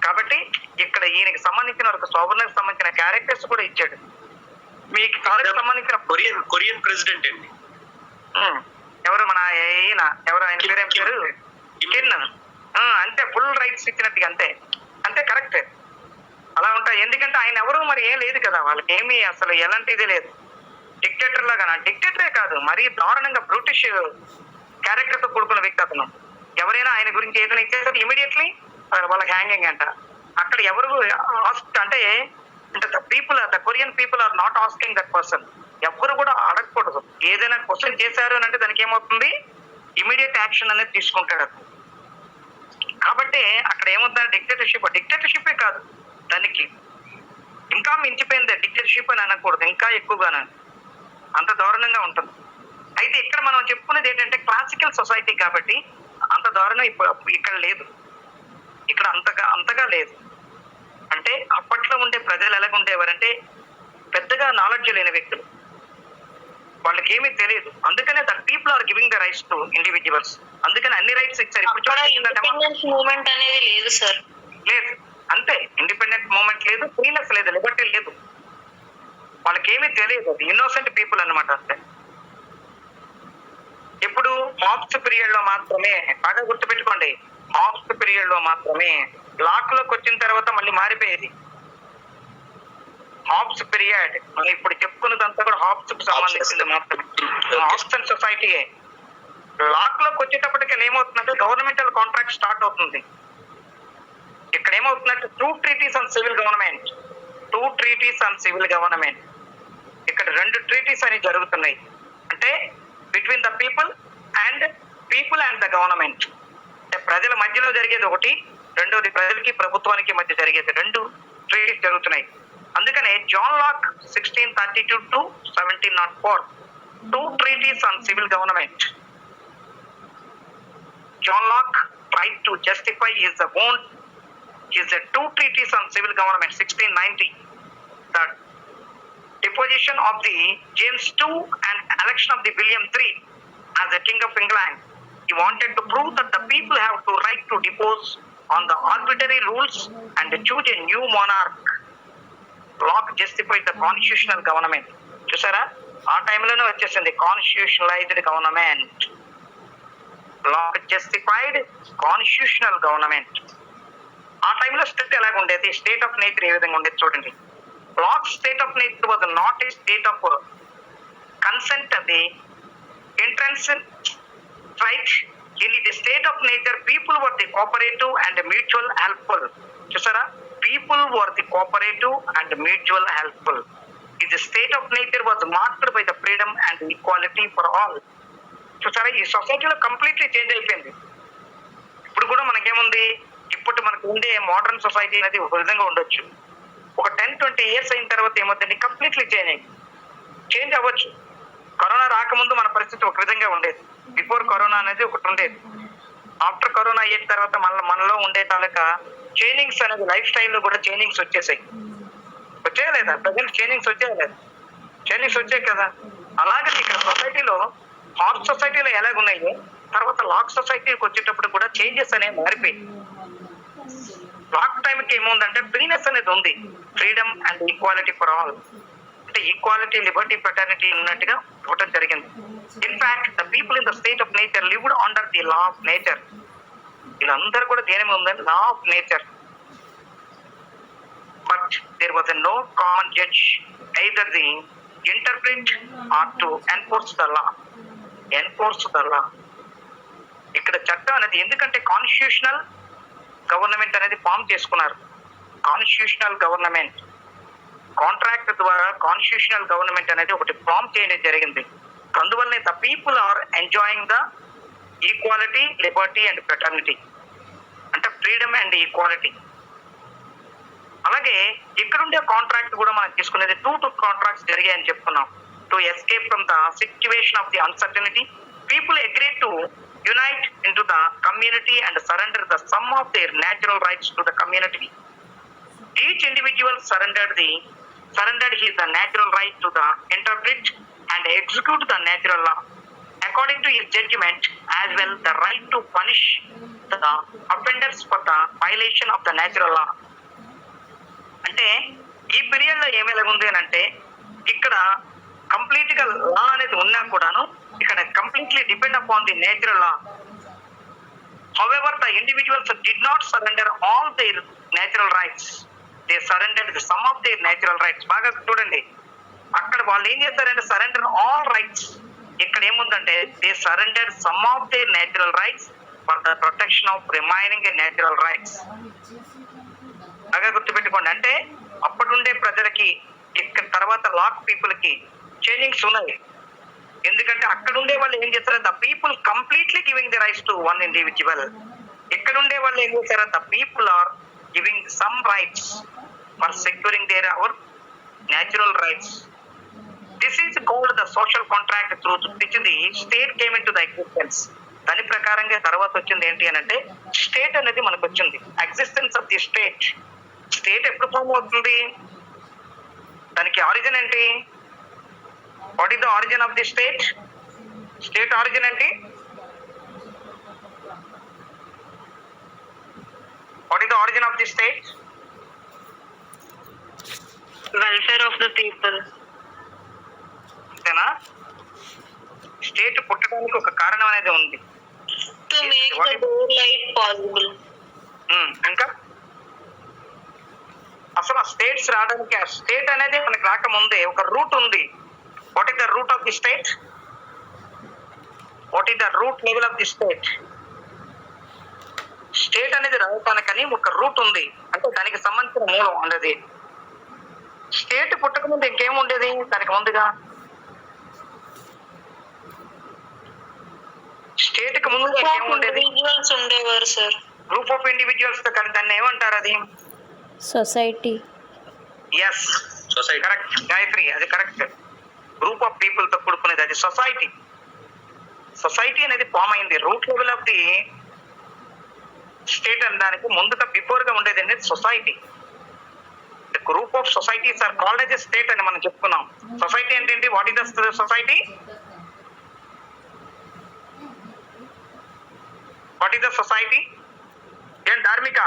కాబట్టి ఇక్కడ ఈయనకి సంబంధించిన ఒక సోవర్నర్ సంబంధించిన క్యారెక్టర్స్ కూడా ఇచ్చాడు. మీకు సంబంధించిన
కొరియన్ ప్రెసిడెంట్ అండి
ఎవరు, మన ఎవరు, ఆయన పేరు ఏం పేరు, కిన్. అంతే, ఫుల్ రైట్స్ ఇచ్చినట్టుగా. అంతే కరెక్ట్. అలా ఉంటాయి. ఎందుకంటే ఆయన ఎవరు మరి ఏం లేదు కదా, వాళ్ళకి ఏమీ అసలు ఎలాంటిది లేదు. డిక్టేటర్ లాగా, డిక్టేటరే కాదు, మరీ దారుణంగా బ్రిటిష్ క్యారెక్టర్ తో కూడుకున్న వ్యక్తి అతను. ఎవరైనా ఆయన గురించి ఏదైనా ఇచ్చేసరికి ఇమీడియట్లీ వాళ్ళకి హ్యాంగింగ్ అంట. అక్కడ ఎవరు అంటే the Korean people are not asking that person. ఎవరు కూడా అడగకూడదు. ఏదైనా క్వశ్చన్ చేశారు అని అంటే దానికి ఏమవుతుంది, ఇమీడియట్ యాక్షన్ అనేది తీసుకుంటాడు. కాబట్టి అక్కడ ఏమవుతుంది, డిక్టేటర్షిప్ కాదు, దానికి ఇంకా మించిపోయింది. డిక్టేటర్షిప్ అని అనకూడదు, ఇంకా ఎక్కువగానే, అంత దారుణంగా ఉంటుంది. అయితే ఇక్కడ మనం చెప్పుకునేది ఏంటంటే క్లాసికల్ సొసైటీ కాబట్టి అంత దారుణం ఇక్కడ లేదు. ఇక్కడ అంతగా లేదు. అంటే అప్పట్లో ఉండే ప్రజలు ఎలాగ ఉండేవారంటే పెద్దగా నాలెడ్జ్ లేని వ్యక్తులు. వాళ్ళకి ఏమీ తెలియదు. అందుకనే the people are giving the rights to individuals. అందుకని అన్ని రైట్స్ ఇచ్చారు. ఇప్పుడు
అక్కడ
చూడండి,
ఇండిపెండెన్స్ మూవ్మెంట్ అనేది లేదు సార్.
లేదు, అంతే. ఇండిపెండెంట్ మూవ్మెంట్ లేదు, ఫ్రీనెస్ లేదు, లిబర్టీ లేదు. వాళ్ళకి ఏమీ తెలియదు. అది ఇన్నోసెంట్ పీపుల్ అన్నమాట. అంతే. ఇప్పుడు హాబ్స్ పీరియడ్ లో మాత్రమే, బాగా గుర్తుపెట్టుకోండి, హాబ్స్ పీరియడ్ లో మాత్రమే లాక్ లోకి వచ్చిన తర్వాత మళ్ళీ మారిపోయేది. హాబ్స్ పీరియడ్ మనం ఇప్పుడు చెప్పుకున్నదంతా కూడా హాబ్స్ కు సంబంధించింది మాత్రమే. హాబ్సన్ సొసైటీయే. లాక్ లోకి వచ్చేటప్పటికి ఏమవుతుందంటే గవర్నమెంటల్ కాంట్రాక్ట్ స్టార్ట్ అవుతుంది. ఇక్కడ ఏమవుతుందంటే 2 treaties on civil government, 2 treaties on civil government. ఇక్కడ 2 treaties అని జరుగుతున్నాయి. అంటే between the people and the government. అంటే ప్రజల మధ్యలో జరిగేది ఒకటి, రెండోది ప్రజలకి ప్రభుత్వానికి మధ్య జరిగేది. 2 treaties జరుగుతున్నాయి. అందుకనే John Locke 1632 to 1704 2 treaties on civil government. John Locke tried to justify his 2 treaties on civil government 1690. The deposition of the James II and election of the William III as the King of England. He wanted to prove that the people have to right to depose on the arbitrary rules and choose a new monarch. Locke justified the constitutional government. చూసారా, ఆ టైంలోనే వచ్చేసింది constitutionalized government. Locke justified constitutional government. ఆ టైంలో స్టేట్ ఎలాగ ఉండేది, స్టేట్ ఆఫ్ నేచర్ ఏ విధంగా ఉండేది చూడండి. Locke's state of nature was not a state of consent of the entrance right. In the state of nature, people were the cooperative and mutual helpful. చూసారా, people were the cooperative and mutual helpful. The state of nature was marked by the freedom and equality for all. చూసారా, ఈ సొసైటీలో కంప్లీట్లీ చేంజ్ అయిపోయింది. ఇప్పుడు కూడా మనకేముంది, ఇప్పుడు మనకు ఉండే మోడర్న్ సొసైటీ అనేది ఒక విధంగా ఉండొచ్చు. ఒక 10-20 years అయిన తర్వాత ఏమవుతుంది, కంప్లీట్లీ చేంజ్ అవ్వచ్చు. కరోనా రాకముందు మన పరిస్థితి ఒక విధంగా ఉండేది. బిఫోర్ కరోనా అనేది ఒకటి ఉండేది. ఆఫ్టర్ కరోనా అయిన తర్వాత మనలో ఉండే తాలూకా చేంజింగ్స్ అనేది లైఫ్ స్టైల్లో కూడా చేంజింగ్స్ వచ్చేసాయి లేదా? ప్రజెంట్ చేంజింగ్స్ వచ్చాయి కదా. అలాగే ఇక్కడ సొసైటీలో హాబ్ సొసైటీలో ఎలాగున్నాయి, తర్వాత లాక్ సొసైటీకి వచ్చేటప్పుడు కూడా చేంజెస్ అనేవి మారిపోయి. లాక్ టైంకి ఏముందంటే ఫ్రీనెస్ అనేది ఉంది, freedom and equality for all. అంటే ఈక్వాలిటీ, లిబర్టీ, ఫ్రెటర్నిటీ ఉన్నట్టుగా ఇవ్వడం జరిగింది. In fact the people in the state of nature lived under the law of nature. వీళ్ళందరూ కూడా దేని మీద ఉందండి, law of nature. But there was no common judge either the interpret or to enforce the law. ఇక్కడ చట్టం అనేది ఎందుకంటే కాన్స్టిట్యూషనల్ గవర్నమెంట్ అనేది ఫామ్ చేసుకున్నారు. కాన్స్టిట్యూషనల్ గవర్నమెంట్ కాంట్రాక్ట్ ద్వారా కాన్స్టిట్యూషనల్ గవర్నమెంట్ అనేది ఒకటి ఫామ్ చేయడం జరిగింది. అందువల్లనే the people are enjoying the equality, liberty and fraternity. అంటే ఫ్రీడమ్ అండ్ ఈక్వాలిటీ. అలాగే ఇక్కడుండే కాంట్రాక్ట్ కూడా మనం తీసుకునేది 2 కాంట్రాక్ట్స్ జరిగాయని చెప్పుకున్నాం. To escape from the situation of the uncertainty, people agreed to unite into the community and surrender the sum of their natural rights to the community. Each individual surrendered his natural right to the interpret and execute the natural law according to his judgment, as well the right to punish the offenders for the violation of the natural law. అంటే ఈ పీరియడ్ లో ఏమేలాగుంది అని అంటే, ఇక్కడ కంప్లీట్ గా లా అనేది ఉన్నా కూడాను ఇక్కడ completely depend upon the natural law. However, the individuals did not surrender all their natural rights. They surrendered the sum of their natural rights. బాగా చూడండి, అక్కడ వాళ్ళు ఏం చేస్తారంటే సరెండర్ ఆల్ రైట్స్. ఇక్కడ ఏముందంటే they surrender some of their natural rights for the protection of remaining natural rights. బాగా గుర్తుపెట్టుకోండి. అంటే అప్పుడుండే ప్రజలకి ఇక్కడ తర్వాత లాక్ పీపుల్ కి చేంజింగ్స్ ఉన్నాయి. ఎందుకంటే అక్కడ ఉండే వాళ్ళు ఏం చేస్తారు, the people completely giving the rights to one individual. ఇక్కడ ఉండే వాళ్ళు ఏం చేస్తారు, the people are giving some rights for securing their our natural rights. This is called the social contract through which the state came in to the existence. దాని ప్రకారంగా తర్వాత వచ్చింది ఏంటి అని అంటే స్టేట్ అనేది మనకు వచ్చింది. Existence of the state. State ఎప్పుడు ఫామ్ అవుతుంది, దానికి ఆరిజిన్ ఏంటి, what is the origin of the state? State origin ఏంటి? What is the origin of the state?
Welfare of the people.
అంతేనా? స్టేట్ పుట్టడానికి ఒక కారణం అనేది ఉంది.
To make the door light possible.
ఇంకా అసలు ఆ స్టేట్స్ రావడానికి, ఆ స్టేట్ అనేది మనకి రాకముందే ఒక రూట్ ఉంది. What is the root of the state? What is the route level of the state? State అనేది రావటానికని ఒక రూట్ ఉంది, అంటే దానికి సంబంధించిన మూలం అనేది. స్టేట్ పుట్టక ముందు ఇంకేం ఉండేది దానికి ముందుగా? స్టేట్ కి ముందుగా ఇంకేం ఉండేది?
ఇండివిజువల్స్ ఉండేవారు సార్.
గ్రూప్ ఆఫ్ ఇండివిజువల్స్ తో కలిసి దాన్ని ఏమంటారు? అది
society.
Yes,
society.
Correct Gayatri, అది కరెక్ట్. గ్రూప్ ఆఫ్ పీపుల్ తో కూడుకునేది అది సొసైటీ. సొసైటీ అనేది ఫామ్ అయింది. Root level of the state అనడానికి ముందుగా బిఫోర్ గా ఉండేది అనేది society. The group of societies are called as a state అని మనం చెప్పుకున్నాం. సొసైటీ ఏంటంటే what is the society? What is the society? ఏం ధార్మిక?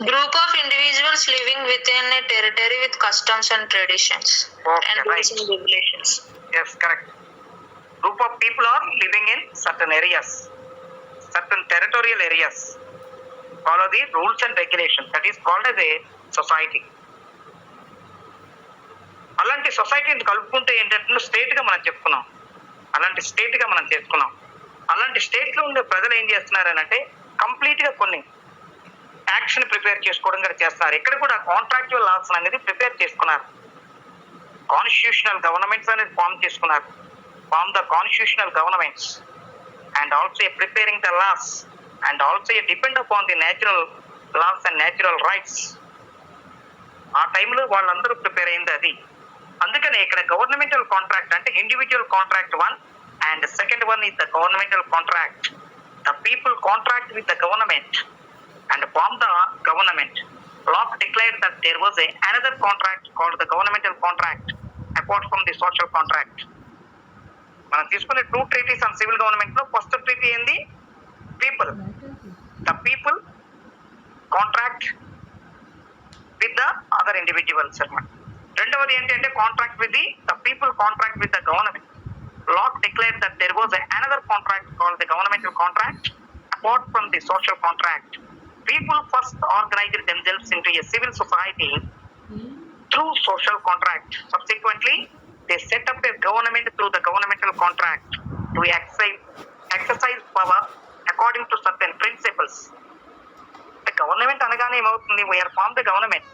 Group of individuals living within a territory with customs and traditions
Okay,
and rules
right.
and regulations.
Yes, correct. Group of people are living in certain areas, certain territorial areas. Follow the rules and regulations. That is called as a society. అలాంటి సొసైటీని కలుపుకుంటే ఏంటంటే స్టేట్ గా మనం చెప్పుకున్నాం. అలాంటి స్టేట్ గా మనం చేసుకున్నాం. అలాంటి స్టేట్ లో ఉండే ప్రజలు ఏం చేస్తున్నారనంటే కంప్లీట్ గా కొన్ని యాక్షన్ ప్రిపేర్ చేసుకోవడం కూడా చేస్తున్నారు. ఇక్కడ కూడా కాంట్రాక్చువల్ లాస్ అనేది ప్రిపేర్ చేసుకున్నారు. కాన్స్టిట్యూషనల్ గవర్నమెంట్స్ అనేది ఫామ్ చేసుకున్నారు. Form the constitutional governments and also preparing the laws and also depend upon the natural laws and natural rights. ఆ టైంలో వాళ్ళందరూ ప్రిపేర్ అయింది అది. అందుకనే ఇక్కడ గవర్నమెంటల్ కాంట్రాక్ట్ అంటే individual contract one and second one is the governmental contract. The people contract with the government and form the government. Locke declared that there was another contract called the governmental contract apart from the social contract. మనం తీసుకునే 2 treaties on civil government లో ఫస్ట్ ట్రీటీ ఏంది? People. The people contract with the other individuals అన్నమాట. రెండవది ఏంటంటే contract with the people contract with the government. Locke declared that there was another contract called the governmental contract apart from the social contract. People first organized themselves into a civil society through social contract. Subsequently, they set up a government through the governmental contract to exercise power according to certain principles. The government అనగానే ఏమవుతుంది? We are formed the government.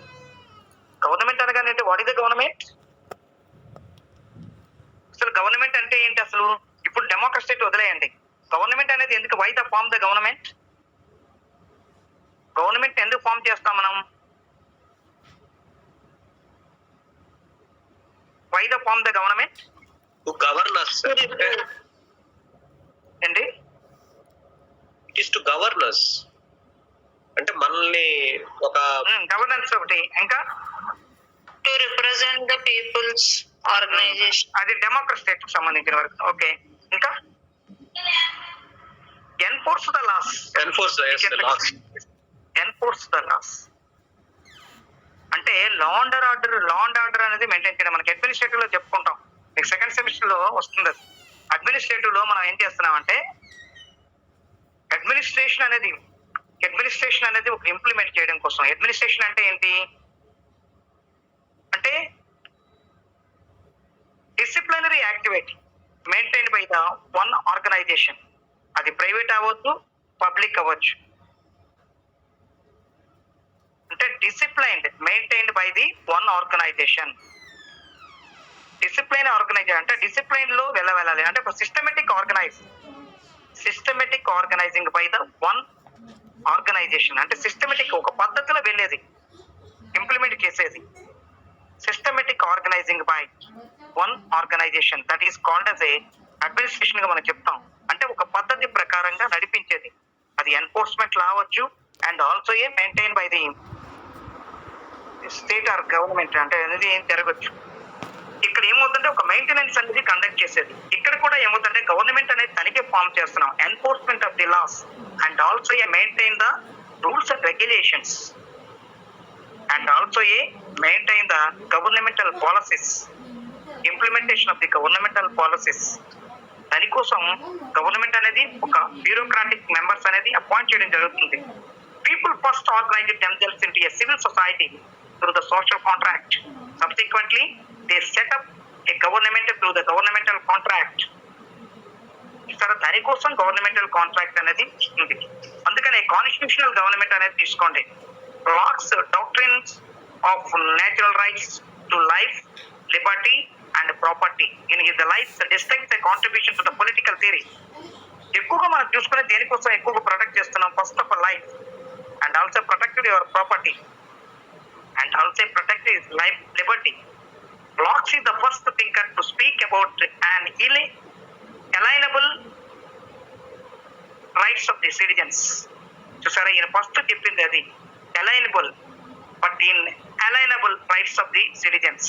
Government అనగానే అంటే వాట్ ఇస్ ద గవర్నమెంట్? అసలు గవర్నమెంట్ అంటే ఏంటి? అసలు ఇప్పుడు డెమోక్రసీ వదిలేయండి. గవర్నమెంట్ అనేది ఎందుకు? Why the form the government? Government ఎందుకు ఫామ్ చేస్తాం మనం? Why the form the government?
To govern us.
ఏంటి?
It is to govern us. అంటే మనల్ని ఒక
గవర్నెన్స్ ఒకటి. ఇంకా
To represent the people's organization.
అది డెమోక్రసీ కి సంబంధించిన వరకు. ఓకే, ఇంకా enforce the laws.
Enforce the laws.
Enforce the laws అంటే లా అండ్ ఆర్డర్ అనేది మెయింటైన్ చేయడం. మనకి అడ్మినిస్ట్రేటివ్ లో చెప్పుకుంటాం. మీకు సెకండ్ సెమిస్టర్ లో వస్తుంది. అడ్మినిస్ట్రేటివ్ లో మనం ఏం చేస్తున్నామంటే అడ్మినిస్ట్రేషన్ అనేది ఒక ఇంప్లిమెంట్ చేయడం కోసం. అడ్మినిస్ట్రేషన్ అంటే ఏంటి అంటే disciplinary activity maintain by the one organization. అది ప్రైవేట్ అవ్వచ్చు, పబ్లిక్ అవ్వచ్చు. అంటే disciplined maintained by the one organization. Discipline organization అంటే డిసిప్లైన్ లో వెళ్ళాలి. అంటే ఒక systematic organizing by the one organization. అంటే సిస్టమేటిక్ ఒక పద్ధతిలో వెళ్ళేది, ఇంప్లిమెంట్ చేసేది. Systematic organizing by one organization that is called as a administration గా మనం చెప్తాం. అంటే ఒక పద్ధతి ప్రకారంగా నడిపించేది. అది ఎన్ఫోర్స్మెంట్ లా అవ్వచ్చు and also maintain by the state or government. అంటే అనేది ఏం జరగచ్చు. ఇక్కడ ఇక్కడ ఏమవుతుందంటే ఒక మెయింటెనెన్స్ అనేది కండక్ట్ చేసేది. ఇక్కడ కూడా ఏమవుతుందంటే గవర్నమెంట్ అనేది తనిఖీ ఫామ్ చేస్తున్నాం, enforcement of the laws and also a maintain the rules and regulations and also a maintain the governmental policies, implementation of the governmental policies. దానికోసం గవర్నమెంట్ అనేది ఒక బ్యూరోక్రాటిక్ మెంబర్స్ అనేది అపాయింట్ చేయడం జరుగుతుంది. People first organize themselves into a civil society through the social contract. Subsequently, they set up a government through the governmental contract. ఇక్కడ దానికోసం గవర్నమెంటల్ కాంట్రాక్ట్ అనేది ఉంది. అందుకనే కాన్స్టిట్యూషనల్ గవర్నమెంట్ అనేది తీసుకోండి. Locke's doctrines of natural rights to life, liberty and property in his life distincts a contribution to the political theory. ఎక్కువగా మనం చూసుకునే దేనికోసం ఎక్కువగా ప్రొటెక్ట్ చేస్తున్నాం? First of life and also protected your property and also protect his life, liberty. Locke is the first thinker to speak about an inalienable rights of the citizens. చూసారా, ఈయన ఫస్ట్ చెప్పింది అది alienable but inalienable rights of the citizens.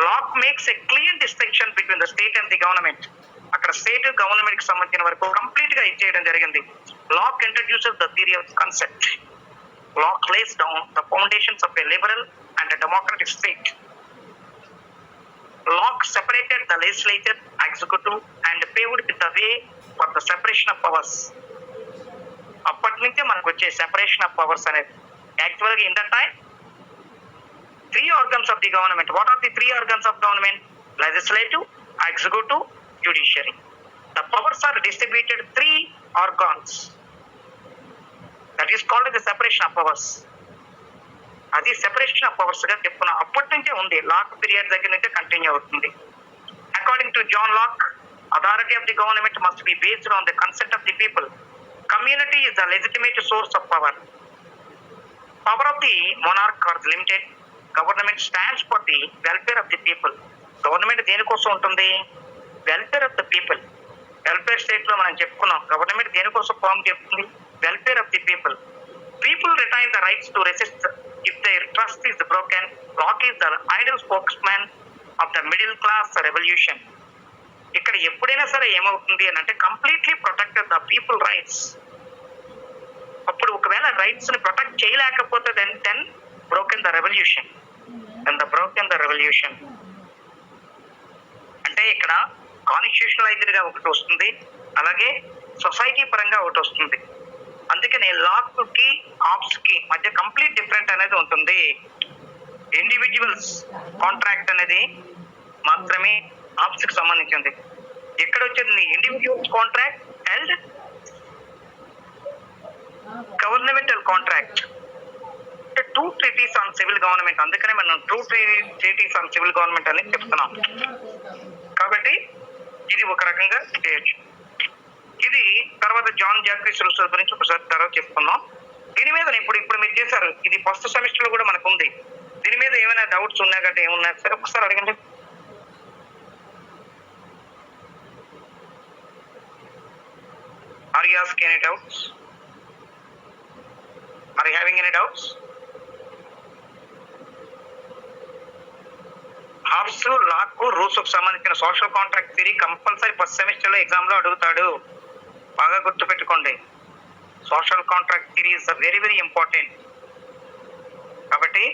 Locke makes a clear distinction between the state and the government. అక్కడ స్టేట్ గవర్నమెంట్ కి సంబంధించిన వరకు కంప్లీట్ గా ఇచ్చేయడం జరిగింది. Locke introduces the theory of consent. Locke lays down the foundations of a liberal and a democratic state. Locke separated the legislature, executive and paved the way for the separation of powers. అప్పటి నుంచే మనకు వచ్చే సెపరేషన్ ఆఫ్ పవర్స్ అనేది. యాక్చువల్ గా in the time 3 organs of the government. What are the 3 organs of government? Legislative, executive, judiciary. The powers are distributed 3 organs. That is called the separation of powers. అది సెపరేషన్ ఆఫ్ పవర్స్ గా చెప్పుకున్నాం. అప్పటి నుంచే ఉంది, లాక్ పీరియడ్ దగ్గర నుంచే కంటిన్యూ అవుతుంది. According to John Locke, authority of the government must be based on the consent of the people. Community is the legitimate source of power. Power of the monarch are limited. Government stands for the welfare of the people. Government దేనికోసం ఉంటుంది? Welfare of the people. Welfare state లో మనం చెప్పుకున్నాం, గవర్నమెంట్ దేనికోసం ఫామ్ చేస్తుంది? Welfare of the people. People retain the rights to resist if their trust is broken. Locke is the ideal spokesman of the middle class revolution. ఇక్కడ ఎప్పుడైనా సరే ఏమవుతుంది అని అంటే completely protected the people rights. అప్పుడు ఒకవేళ రైట్స్ ని ప్రొటెక్ట్ చేయలేకపోతే దెన్ బ్రోకెన్ ద రెవల్యూషన్. అంటే ఇక్కడ కాన్స్టిట్యూషనలైజ్డ్ గా ఒకటి వస్తుంది, అలాగే సొసైటీ పరంగా ఒకటి వస్తుంది. అందుకనే లాక్ కి ఆప్స్ కి మధ్య కంప్లీట్ డిఫరెంట్ అనేది ఉంటుంది. ఇండివిజువల్స్ కాంట్రాక్ట్ అనేది మాత్రమే ఆప్స్ కి సంబంధించింది. ఎక్కడ వచ్చింది? Individuals contract and governmental contract. అంటే 2 treaties ఆన్ సివిల్ గవర్నమెంట్. అందుకనే మనం 2 treaties ఆన్ సివిల్ గవర్నమెంట్ అనేది చెప్తున్నాం. కాబట్టి ఇది ఒక రకంగా చేయొచ్చు. ఇది తర్వాత జాన్ జాక్విస్ రూసో గురించి ఒకసారి తర్వాత చెప్పుకుందాం. దీని మీద ఇప్పుడు మీరు చేశారు, ఇది ఫస్ట్ సెమిస్టర్ లో కూడా మనకు ఉంది. దీని మీద ఏమైనా డౌట్స్ ఉన్నా కంటే ఏమున్నా సరే ఒకసారి అడగండి. Are you asking any doubts? Are you having any doubts? Hobbes, Locke, రూసోకు సంబంధించిన social contract theory compulsory first semester లో ఎగ్జామ్ లో అడుగుతాడు. బాగా గుర్తుపెట్టుకోండి. Social contract theory is very very important. కాబట్టి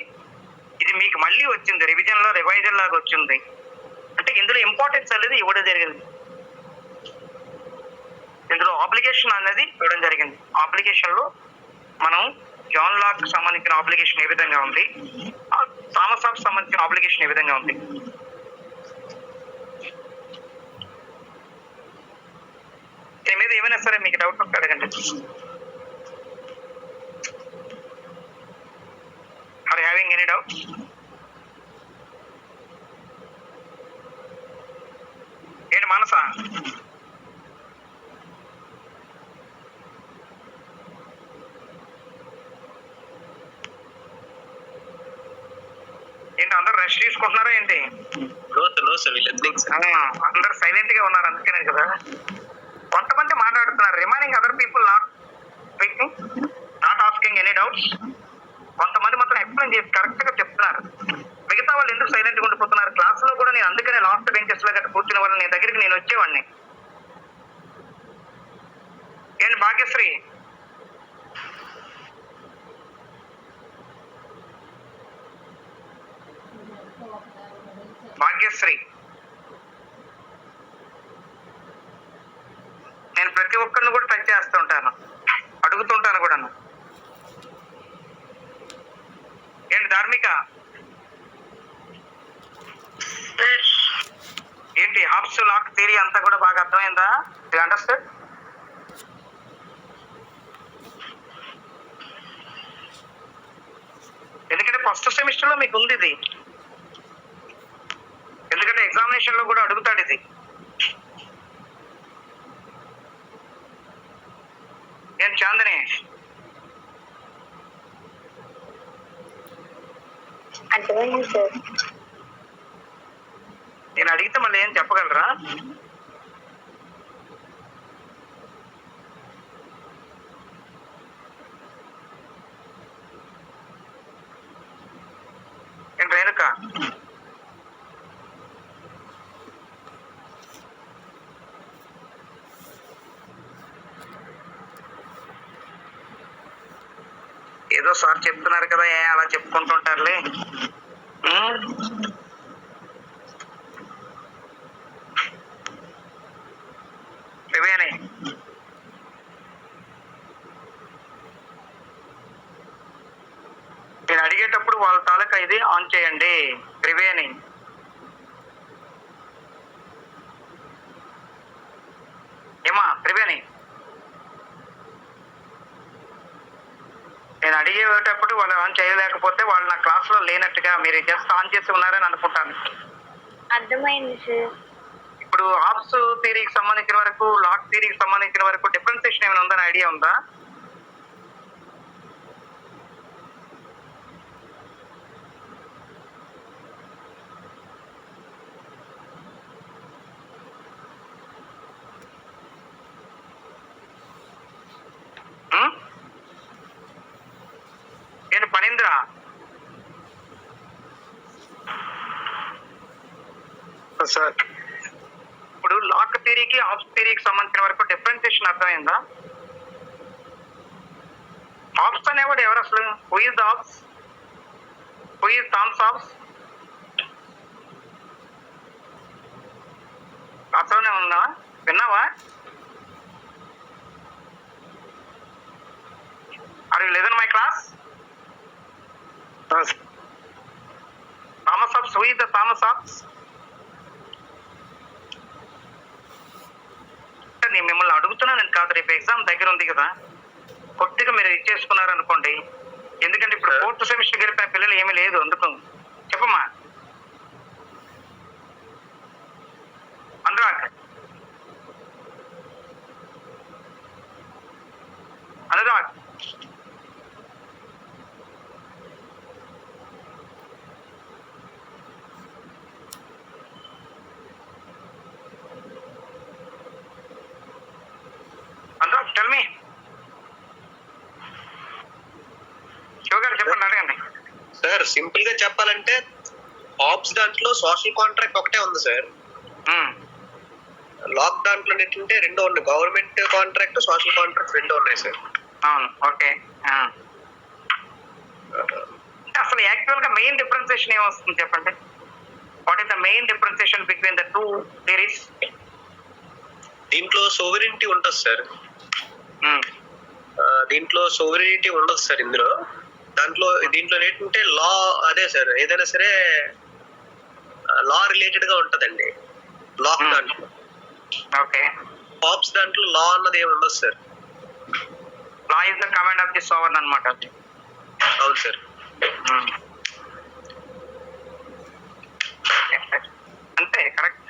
ఇది మీకు మళ్ళీ వచ్చింది, రివిజన్ లో రివైజన్ లాగా వచ్చింది. అంటే ఇందులో ఇంపార్టెన్స్ అనేది ఇవ్వడం జరిగింది. ఇందులో ఆబ్లిగేషన్ అనేది ఇవ్వడం జరిగింది. ఆబ్లిగేషన్ లో మనం జాన్ లాక్ సంబంధించిన ఆబ్లిగేషన్ ఏ విధంగా ఉంది, థామస్ హాబ్స్ సంబంధించిన ఆబ్లిగేషన్ ఏ విధంగా ఉంది. దీని మీద ఏమైనా సరే మీకు డౌట్ ఉంటే అడగండి. Are you having any doubts? ఏంటి మానస? ఏంటి అందరు రెస్ట్ తీసుకుంటున్నారా ఏంటి? అందరు సైలెంట్ గా ఉన్నారు, అందుకనే కదా. కొంతమంది మాట్లాడుతున్నారు, remaining other people not asking any doubts. కొంతమంది మాత్రం ఎక్స్ప్లెయిన్ చేసి కరెక్ట్ గా చెప్తున్నారు. మిగతా వాళ్ళు ఎందుకు సైలెంట్ గా ఉండిపోతున్నారు? క్లాస్ లో కూడా నేను అందుకనే బెంచెస్ లో గట్రా కూర్చునే వాళ్ళు, నీ దగ్గరికి నేను వచ్చేవాడిని. ఏంటి భాగ్యశ్రీ? భాగ్యశ్రీ, నేను ప్రతి ఒక్కరిని కూడా టచ్ చేస్తూ ఉంటాను, అడుగుతుంటాను కూడా. ఏంటి ధార్మిక? ఏంటి హాబ్స్ లాక్ థియరీ అంతా కూడా బాగా అర్థమైందా? అండర్స్టాండ్? ఎందుకంటే ఫస్ట్ సెమిస్టర్ లో మీకు ఉంది ఇది, ఎందుకంటే ఎగ్జామినేషన్ లో కూడా అడుగుతాడు ఇది. ఏం చాందని?
అర్థమైంది సార్.
నేను అడిగితే మళ్ళీ ఏం చెప్పగలరా? ఏంటి రేణుక? ఏదో సార్ చెప్తున్నారు కదా, అలా చెప్పుకుంటుంటారులే. ఇవేనే నేను అడిగేటప్పుడు వాళ్ళ తాలూకా ఇది ఆన్ చేయండి. త్రివేణి, ఏమా త్రివేణి? నేను అడిగేటప్పుడు వాళ్ళు ఆన్ చేయలేకపోతే వాళ్ళు నా క్లాస్ లో లేనట్టుగా, మీరు జస్ట్ ఆన్ చేసి ఉన్నారని అనుకుంటాను.
అర్థమైంది సార్.
ఇప్పుడు హాబ్స్ థియరీకి సంబంధించిన వరకు, లాక్ థియరీకి సంబంధించిన వరకు డిఫరెన్సియేషన్ ఏమైనా ఉందని ఐడియా ఉందా? ఏంటి పనీంద్ర? సార్, ఇప్పుడు లాక్ థియరీకి హాబ్స్ థియరీకి సంబంధించిన వరకు డిఫరెన్సియేషన్ అర్థమైందా? హాబ్స్ అనేవాడు ఎవరు అసలు? Who is Hobbes? Who is Thomas Hobbes? అసలునే ఉందా? విన్నావా? Are you listen my class? Thomas Hobbes, who is the Thomas Hobbes? నేను మిమ్మల్ని అడుగుతున్నాను కాదు, రేపు ఎగ్జామ్ దగ్గర ఉంది కదా, కొద్దిగా మీరు ఇచ్చేసుకున్నారు అనుకోండి. ఎందుకంటే ఇప్పుడు 4th సెమిస్టర్ గడిపిన పిల్లలు ఏమీ లేదు. అందుకు చెప్పమ్మా అనురాగ్. Anurag, Anurag tell me. శివ గారు చెప్పండి, అడగండి.
సార్ సింపుల్ గా చెప్పాలంటే హాబ్స్ దాంట్లో సోషల్ కాంట్రాక్ట్ ఒకటే ఉంది సార్. లాక్ దాంట్లో ఏంటంటే రెండు ఉన్నాయి, గవర్నమెంట్ కాంట్రాక్ట్, సోషల్ కాంట్రాక్ట్ రెండు ఉన్నాయి సార్.
అవును, ఓకే. అసలు యాక్చువల్ గా మెయిన్ డిఫరెన్సియేషన్ ఏమొస్తుంది చెప్పండి? What is the main differentiation between the two theories?
దీంట్లో సోవరెనిటీ ఉంటుంది సార్. దీంట్లో సోవరెనిటీ ఉండదు సార్ ఇందులో. దీంట్లో ఏంటంటే లా, అదే సార్, ఏదైనా సరే లా రిలేటెడ్ గా ఉంటదండి లాక్ దాంట్లో.
ఓకే.
హాబ్స్ దాంట్లో లా అన్నది ఏమి ఉండదు sir.
Law is the command of the sovereign అన్నమాట.
అవును సార్.
అంతే, కరెక్ట్.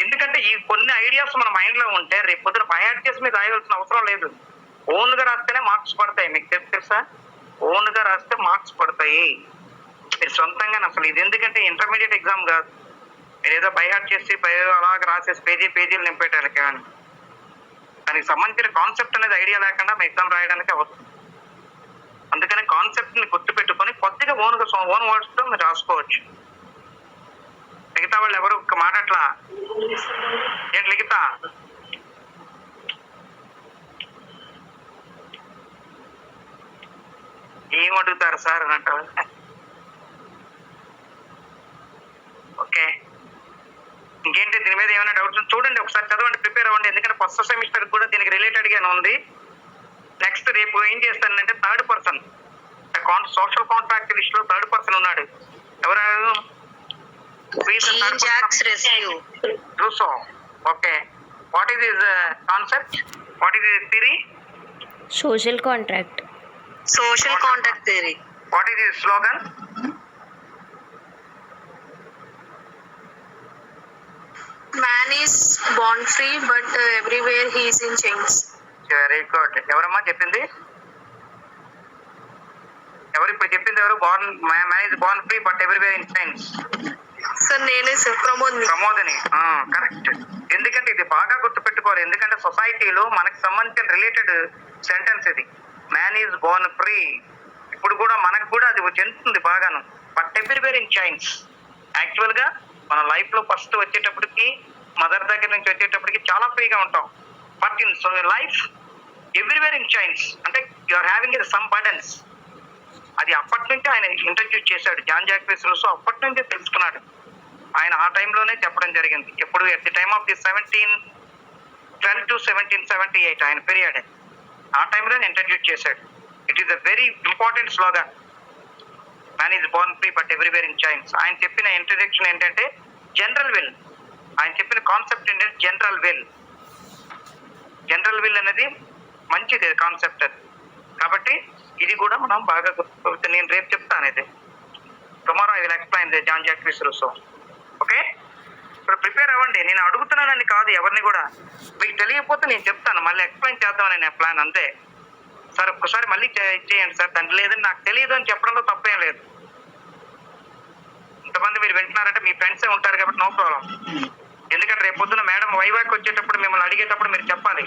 ఎందుకంటే ఈ కొన్ని ఐడియాస్ మన మైండ్ లో ఉంటే రేపు పొద్దున బయాడ్ చేసి మీరు రాయాల్సిన అవసరం లేదు. ఓన్ గా రాస్తేనే మార్క్స్ పడతాయి. మీకు తెలుసా? ఓన్ గా రాస్తే మార్క్స్ పడతాయి. మీరు సొంతంగా అసలు ఇది ఎందుకంటే ఇంటర్మీడియట్ ఎగ్జామ్ కాదు, మీరు ఏదో బైహార్ట్ చేసి అలాగ రాసేసి పేజీలు నింపేటారు. కానీ దానికి సంబంధించిన కాన్సెప్ట్ అనేది ఐడియా లేకుండా మీ ఎగ్జామ్ రాయడానికి అవుతుంది. అందుకని కాన్సెప్ట్ ని గుర్తు పెట్టుకొని కొద్దిగా ఓన్ వర్డ్స్ తో మీరు రాసుకోవచ్చు. మిగతా వాళ్ళు ఎవరు ఒక్క మాట అట్లా ఏంటి లిఖిత? ఏం అడుగుతారు సార్ అని అంటారు. ఓకే, ఇంకేంటి దీని మీద ఏమైనా డౌట్స్ చూడండి, ఒకసారి చదవండి, ప్రిపేర్ అవ్వండి. ఎందుకంటే ఫస్ట్ సెమిస్టర్ కూడా దీనికి రిలేటెడ్ గానే ఉంది. నెక్స్ట్ రేపు ఏం చేస్తానంటే third person social contract list లో థర్డ్ పర్సన్ ఉన్నాడు. ఎవరు? Russo. Okay, what is his concept? What is his theory?
Social contract.
Social contact theory.
What is his slogan?
Man is born free, but everywhere he is in chains.
Very good. ఎవరమ్మా చెప్పింది? ఎవరు ఇప్పుడు చెప్పింది? ఎవరు? Man is born free but everywhere in chains.
Sir నేనే సార్,
ప్రమోదని. కరెక్ట్. ఎందుకంటే ఇది బాగా గుర్తుపెట్టుకోవాలి, ఎందుకంటే సొసైటీలో మనకు సంబంధించిన రిలేటెడ్ సెంటెన్స్ ఇది. Man is born free. ఇప్పుడు కూడా మనకు కూడా అది చెందుతుంది బాగాను. But everywhere in chains. Actual గా మన లైఫ్ లో ఫస్ట్ వచ్చేటప్పటికి మదర్ దగ్గర నుంచి వచ్చేటప్పటికి చాలా ఫ్రీగా ఉంటాం. But in life everywhere in chains అంటే you are having some burdens. అది అప్పటి నుంచి ఆయన ఇంట్రడ్యూస్ చేశాడు జాన్ జాక్విస్ రూసో. అప్పటి నుంచే తెలుసుకున్నాడు ఆయన. ఆ టైంలోనే చెప్పడం జరిగింది. ఎప్పుడు at the time of the 1712 to 1778 ఆయన పీరియడ్. ఆ టైంలోనే ఇంట్రడ్యూస్ చేశాడు. It is a very important slogan, man is born free but everywhere in chains. ఆయన చెప్పిన ఇంట్రడక్షన్ ఏంటంటే జనరల్ విల్. ఆయన చెప్పిన కాన్సెప్ట్ ఏంటంటే జనరల్ విల్. జనరల్ విల్ అనేది మంచిది కాన్సెప్ట్ అది. కాబట్టి ఇది కూడా మనం బాగా గుర్తు. నేను రేపు చెప్తాను ఇది. Tomorrow I will explain the John Jacques Rousseau. Okay, ఇప్పుడు ప్రిపేర్ అవ్వండి. నేను అడుగుతున్నానని కాదు ఎవరిని కూడా. మీకు తెలియకపోతే నేను చెప్తాను, మళ్ళీ ఎక్స్ప్లెయిన్ చేద్దామని నేను ప్లాన్ అంతే. సార్ ఒక్కసారి మళ్ళీ చేయండి సార్. దాంట్లో లేదని నాకు తెలియదు అని చెప్పడంలో తప్పేం లేదు. ఇంతమంది మీరు వింటున్నారంటే మీ ఫ్రెండ్సే ఉంటారు కాబట్టి నో ప్రాబ్లం. ఎందుకంటే రేపు పొద్దున మేడం వైవాకి వచ్చేటప్పుడు మిమ్మల్ని అడిగేటప్పుడు మీరు చెప్పాలి.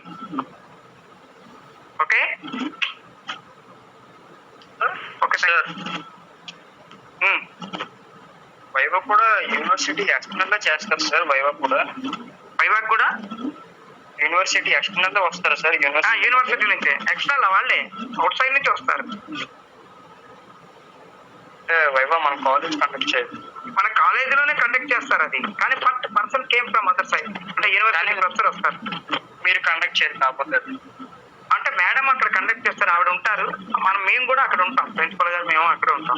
Okay okay sir.
వైవా కూడా యూనివర్సిటీ ఎక్స్టర్నల్ గా చేస్తారు సార్. వైవాక్ కూడా యూనివర్సిటీ ఎక్స్టర్నల్ గా వస్తారు సార్.
యూనివర్సిటీ నుంచి ఎక్స్టర్నల్ వాళ్ళే అవుట్ సైడ్ నుంచి వస్తారు.
వైవా మన కాలేజ్ కండక్ట్ చేయదు.
మన కాలేజీలోనే కండక్ట్ చేస్తారు అది. కానీ first person came from other side అంటే యూనివర్సిటీ ప్రొఫెసర్ వస్తారు.
మీరు కండక్ట్ చేయరు కాకపోతే
అంటే మేడం అక్కడ కండక్ట్ చేస్తారు, ఆవిడ ఉంటారు. మేము కూడా అక్కడ ఉంటాం, ప్రిన్సిపల్ గారు మేము అక్కడ ఉంటాం.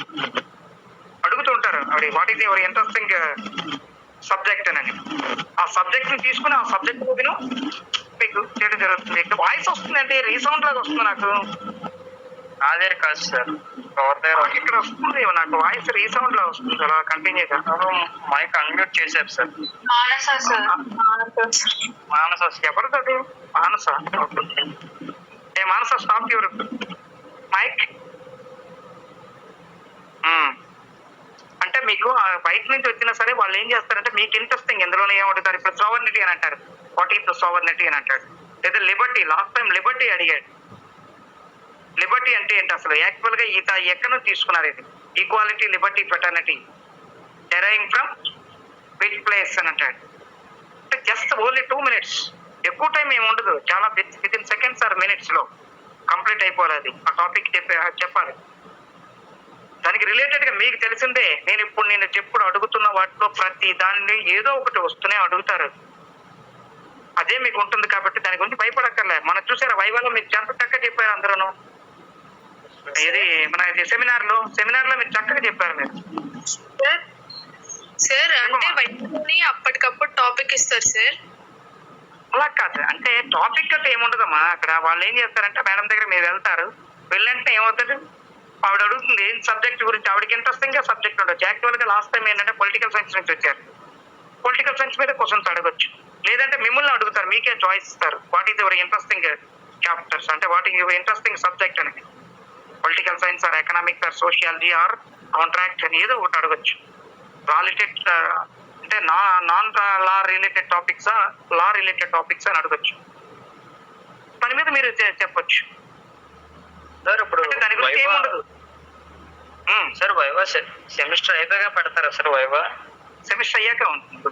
అడుగుతూ ఉంటారు ఆవిడ what is your interesting subject అని. ఆ సబ్జెక్ట్ ని తీసుకుని ఆ సబ్జెక్ట్ విను మీకు చేయడం జరుగుతుంది. వాయిస్ వస్తుంది అంటే రీసౌండ్ లాగా వస్తుంది నాకు.
అదే కాదు సార్,
ఇక్కడ వస్తుంది నాకు వాయిస్ రీసౌండ్ లా వస్తుంది. అలా కంటిన్యూ
మైక్ అన్మ్యూట్ చేశారు సార్.
మానస
ఎవరిది? మానస. ఏ మానస స్టాప్ యువర్ మైక్. అంటే మీకు బయట నుంచి వచ్చినా సరే వాళ్ళు ఏం చేస్తారంటే మీకు ఇంట్రెస్టింగ్ ఎందులోనే ఏమడుగుతారు. ఇప్పుడు సోవర్నిటీ అని అంటారు. వాట్ ఈస్ ద సోవర్నిటీ అని అంటాడు. లేదా లిబర్టీ. లాస్ట్ టైం లిబర్టీ అడిగాడు. లిబర్టీ అంటే ఏంటి అసలు? యాక్చువల్ గా ఈత ఎక్కడ నుంచి తీసుకున్నారు ఇది? Equality, liberty, fraternity డెరైవింగ్ from which place అని అంటాడు. అంటే జస్ట్ ఓన్లీ 2 minutes. ఎక్కువ టైం ఏమి ఉండదు. చాలా with in seconds are minutes లో కంప్లీట్ అయిపోవాలి అది. ఆ టాపిక్ చెప్పాలి. దానికి రిలేటెడ్ గా మీకు తెలిసిందే. నేను చెప్పుడు అడుగుతున్న వాటిలో ప్రతి దాన్ని ఏదో ఒకటి వస్తూనే అడుగుతారు. అదే మీకు ఉంటుంది కాబట్టి దాని గురించి భయపడక్కర్లే. మనం చూసారా వైవాలో మీకు ఎంత చక్కగా చెప్పారు అందరూ. ఇది మన సెమినార్ లో మీరు చక్కగా చెప్పారు. మీరు
సార్ అంటే అప్పటికప్పుడు టాపిక్ ఇస్తారు సార్.
అలా కాదు, అంటే టాపిక్ అంటే ఏముండదమ్మా. అక్కడ వాళ్ళు ఏం చేస్తారంటే మేడం దగ్గర మీరు వెళ్తారు. వెళ్ళంటే ఏమవుతుంది, ఆవిడ అడుగుతుంది ఏం సబ్జెక్ట్ గురించి. ఆవిడకి ఇంట్రెస్టింగ్ గా సబ్జెక్ట్ ఉండొచ్చు. యాక్చువల్ గా లాస్ట్ టైం ఏంటంటే పొలిటికల్ సైన్స్ నుంచి వచ్చారు. పొలిటికల్ సైన్స్ మీద క్వశ్చన్స్ అడగొచ్చు. లేదంటే మిమ్మల్ని అడుగుతారు, మీకే చాయిస్ ఇస్తారు. What is your interesting chapters అంటే what is your interesting subject అని. Political science or economics or sociology or contract అని ఏదో ఒకటి అడగొచ్చు. రిలేటెడ్ అంటే non law related topics, law related topics అని అడగొచ్చు. దాని మీద మీరు చెప్పొచ్చు
సార్. ఇప్పుడు
దాని గురించి ఏముండదు
సార్ వైవా సెమిస్టర్ అయిపోయాక పెడతారా సార్? వైవా
సెమిస్టర్ అయ్యాక ఉంటుంది,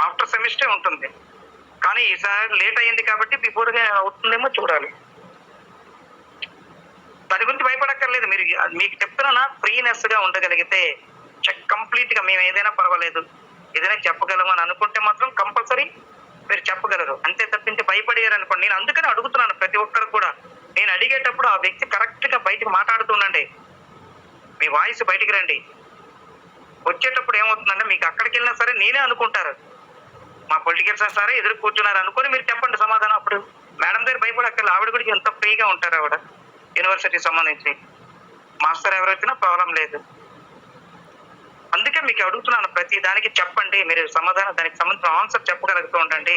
ఆఫ్టర్ సెమిస్టర్ ఉంటుంది. కానీ ఈసారి లేట్ అయ్యింది కాబట్టి బిఫోర్గా అవుతుందేమో చూడాలి. దాని గురించి భయపడక్కర్లేదు. మీరు మీకు చెప్తున్నా ఫ్రీనెస్ గా ఉండగలిగితే కంప్లీట్ గా మేము ఏదైనా పర్వాలేదు, ఏదైనా చెప్పగలము అని అనుకుంటే మాత్రం కంపల్సరీ మీరు చెప్పగలరు. అంతే తప్పించి భయపడేయారు అనుకోండి. నేను అందుకని అడుగుతున్నాను ప్రతి ఒక్కరు కూడా. నేను అడిగేటప్పుడు ఆ వ్యక్తి కరెక్ట్ గా బయటకు మాట్లాడుతుండండి, మీ వాయిస్ బయటికి రండి. వచ్చేటప్పుడు ఏమవుతుందంటే మీకు అక్కడికి వెళ్ళినా సరే నేనే అనుకుంటారు మా పొలిటికల్ సైన్స్ సరే ఎదురు కూర్చున్నారు అనుకుని మీరు చెప్పండి సమాధానం. అప్పుడు మేడం దగ్గర భయపడక్కర్లేదు, ఆవిడ కూడా ఎంత ఫ్రీగా ఉంటారు. ఆవిడ యూనివర్సిటీకి సంబంధించి మాస్టర్ ఎవరు వచ్చినా ప్రాబ్లం లేదు. అందుకే మీకు అడుగుతున్నాను, ప్రతి దానికి చెప్పండి, మీరు సమాధానం దానికి సంబంధించిన ఆన్సర్ చెప్పగలుగుతూ ఉండండి.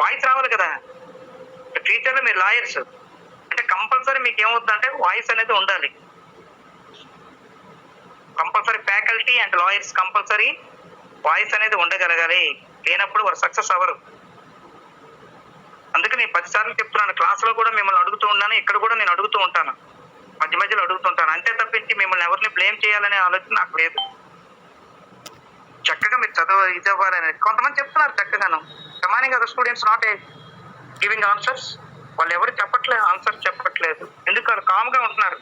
వాయిస్ రావాలి కదా. ఫ్యూచర్లో మీరు లాయర్స్ అంటే కంపల్సరీ మీకు ఏమవుతుందంటే వాయిస్ అనేది ఉండాలి. Compulsory faculty and lawyers compulsory voice అనేది ఉండగలగాలి. లేనప్పుడు వారు సక్సెస్ అవ్వరు. అందుకే నేను 10 సార్లు చెప్తున్నాను, క్లాస్లో కూడా మిమ్మల్ని అడుగుతూ ఉన్నాను, ఇక్కడ కూడా నేను అడుగుతూ ఉంటాను, మధ్య మధ్యలో అడుగుతుంటాను. అంతే తప్పించి మిమ్మల్ని ఎవరిని బ్లేమ్ చేయాలనే ఆలోచన నాకు లేదు. చక్కగా మీరు ఇది అవ్వాలని కొంతమంది చెప్తున్నారు చక్కగాను. Commanding other students not giving answers. వాళ్ళు ఎవరు ఆన్సర్ చెప్పట్లేదు. ఎందుకు వాళ్ళు కామ్గా ఉంటున్నారు.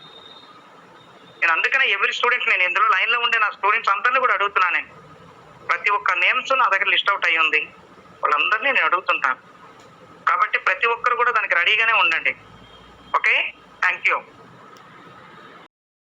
నేను అందుకనే ఎవరి స్టూడెంట్, నేను ఇందులో లైన్లో ఉండే నా స్టూడెంట్స్ అందరినీ కూడా అడుగుతున్నాను. నేను ప్రతి ఒక్క నేమ్స్ నా దగ్గర లిస్ట్ అవుట్ అయ్యి ఉంది, వాళ్ళందరినీ నేను అడుగుతుంటాను. కాబట్టి ప్రతి ఒక్కరు కూడా దానికి రెడీగానే ఉండండి. Okay, thank you.